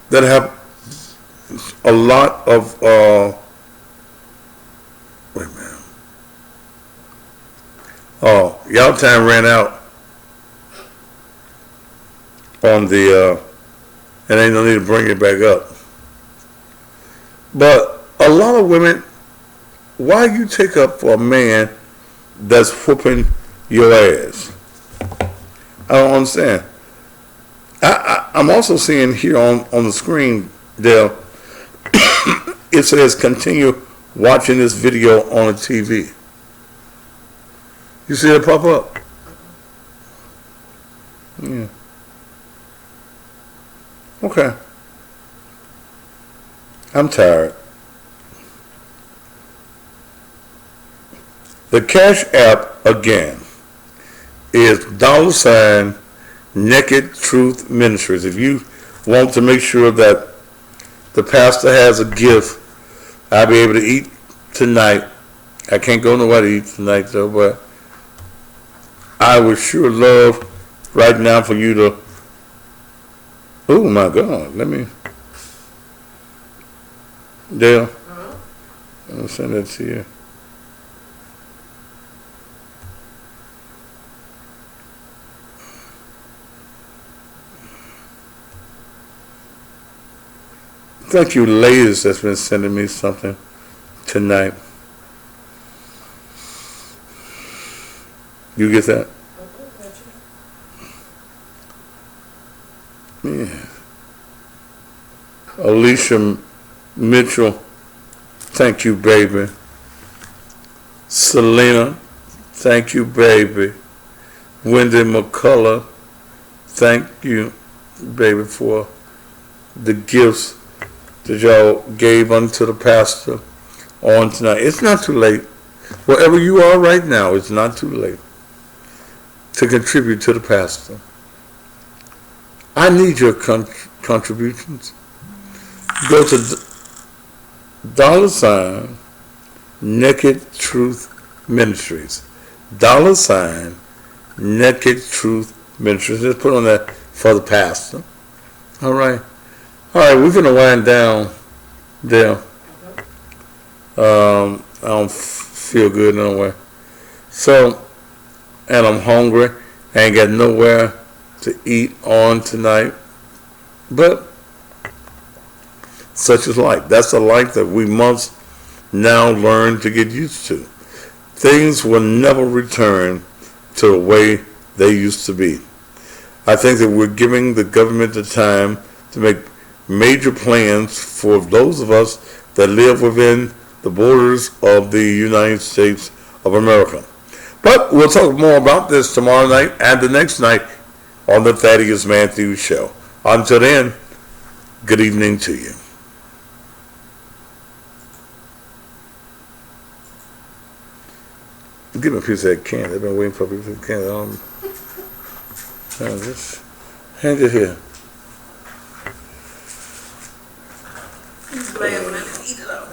that have a lot of, wait a minute. Oh, y'all time ran out on the, and ain't no need to bring it back up. But a lot of women, why you take up for a man that's whooping your ass? I don't understand. I'm also seeing here on the screen, Dale, it says continue watching this video on the TV. You see it pop up? Yeah. Okay. I'm tired. The Cash App again is $ Naked Truth Ministries. If you want to make sure that the pastor has a gift, I'll be able to eat tonight. I can't go nowhere to eat tonight though, but I would sure love right now for you to, oh my God, let me, Dale, I'll send that to you. Thank you, ladies, that's been sending me something tonight. You get that? Yeah. Alicia Mitchell, thank you, baby. Selena, thank you, baby. Wendy McCullough, thank you, baby, for the gifts that y'all gave unto the pastor on tonight. It's not too late. Wherever you are right now, it's not too late to contribute to the pastor. I need your contributions. Go to $ Naked Truth Ministries. $ Naked Truth Ministries. Just put on that for the pastor. All right. All right, we're going to wind down there. I don't feel good nowhere. So, and I'm hungry. I ain't got nowhere to eat on tonight. But such is life. That's a life that we must now learn to get used to. Things will never return to the way they used to be. I think that we're giving the government the time to make major plans for those of us that live within the borders of the United States of America. But we'll talk more about this tomorrow night and the next night on the Thaddeus Matthews Show. Until then, good evening to you. Give me a piece of that can. They've been waiting for a piece of the can. Just hand it here. He's glad when I eat it up.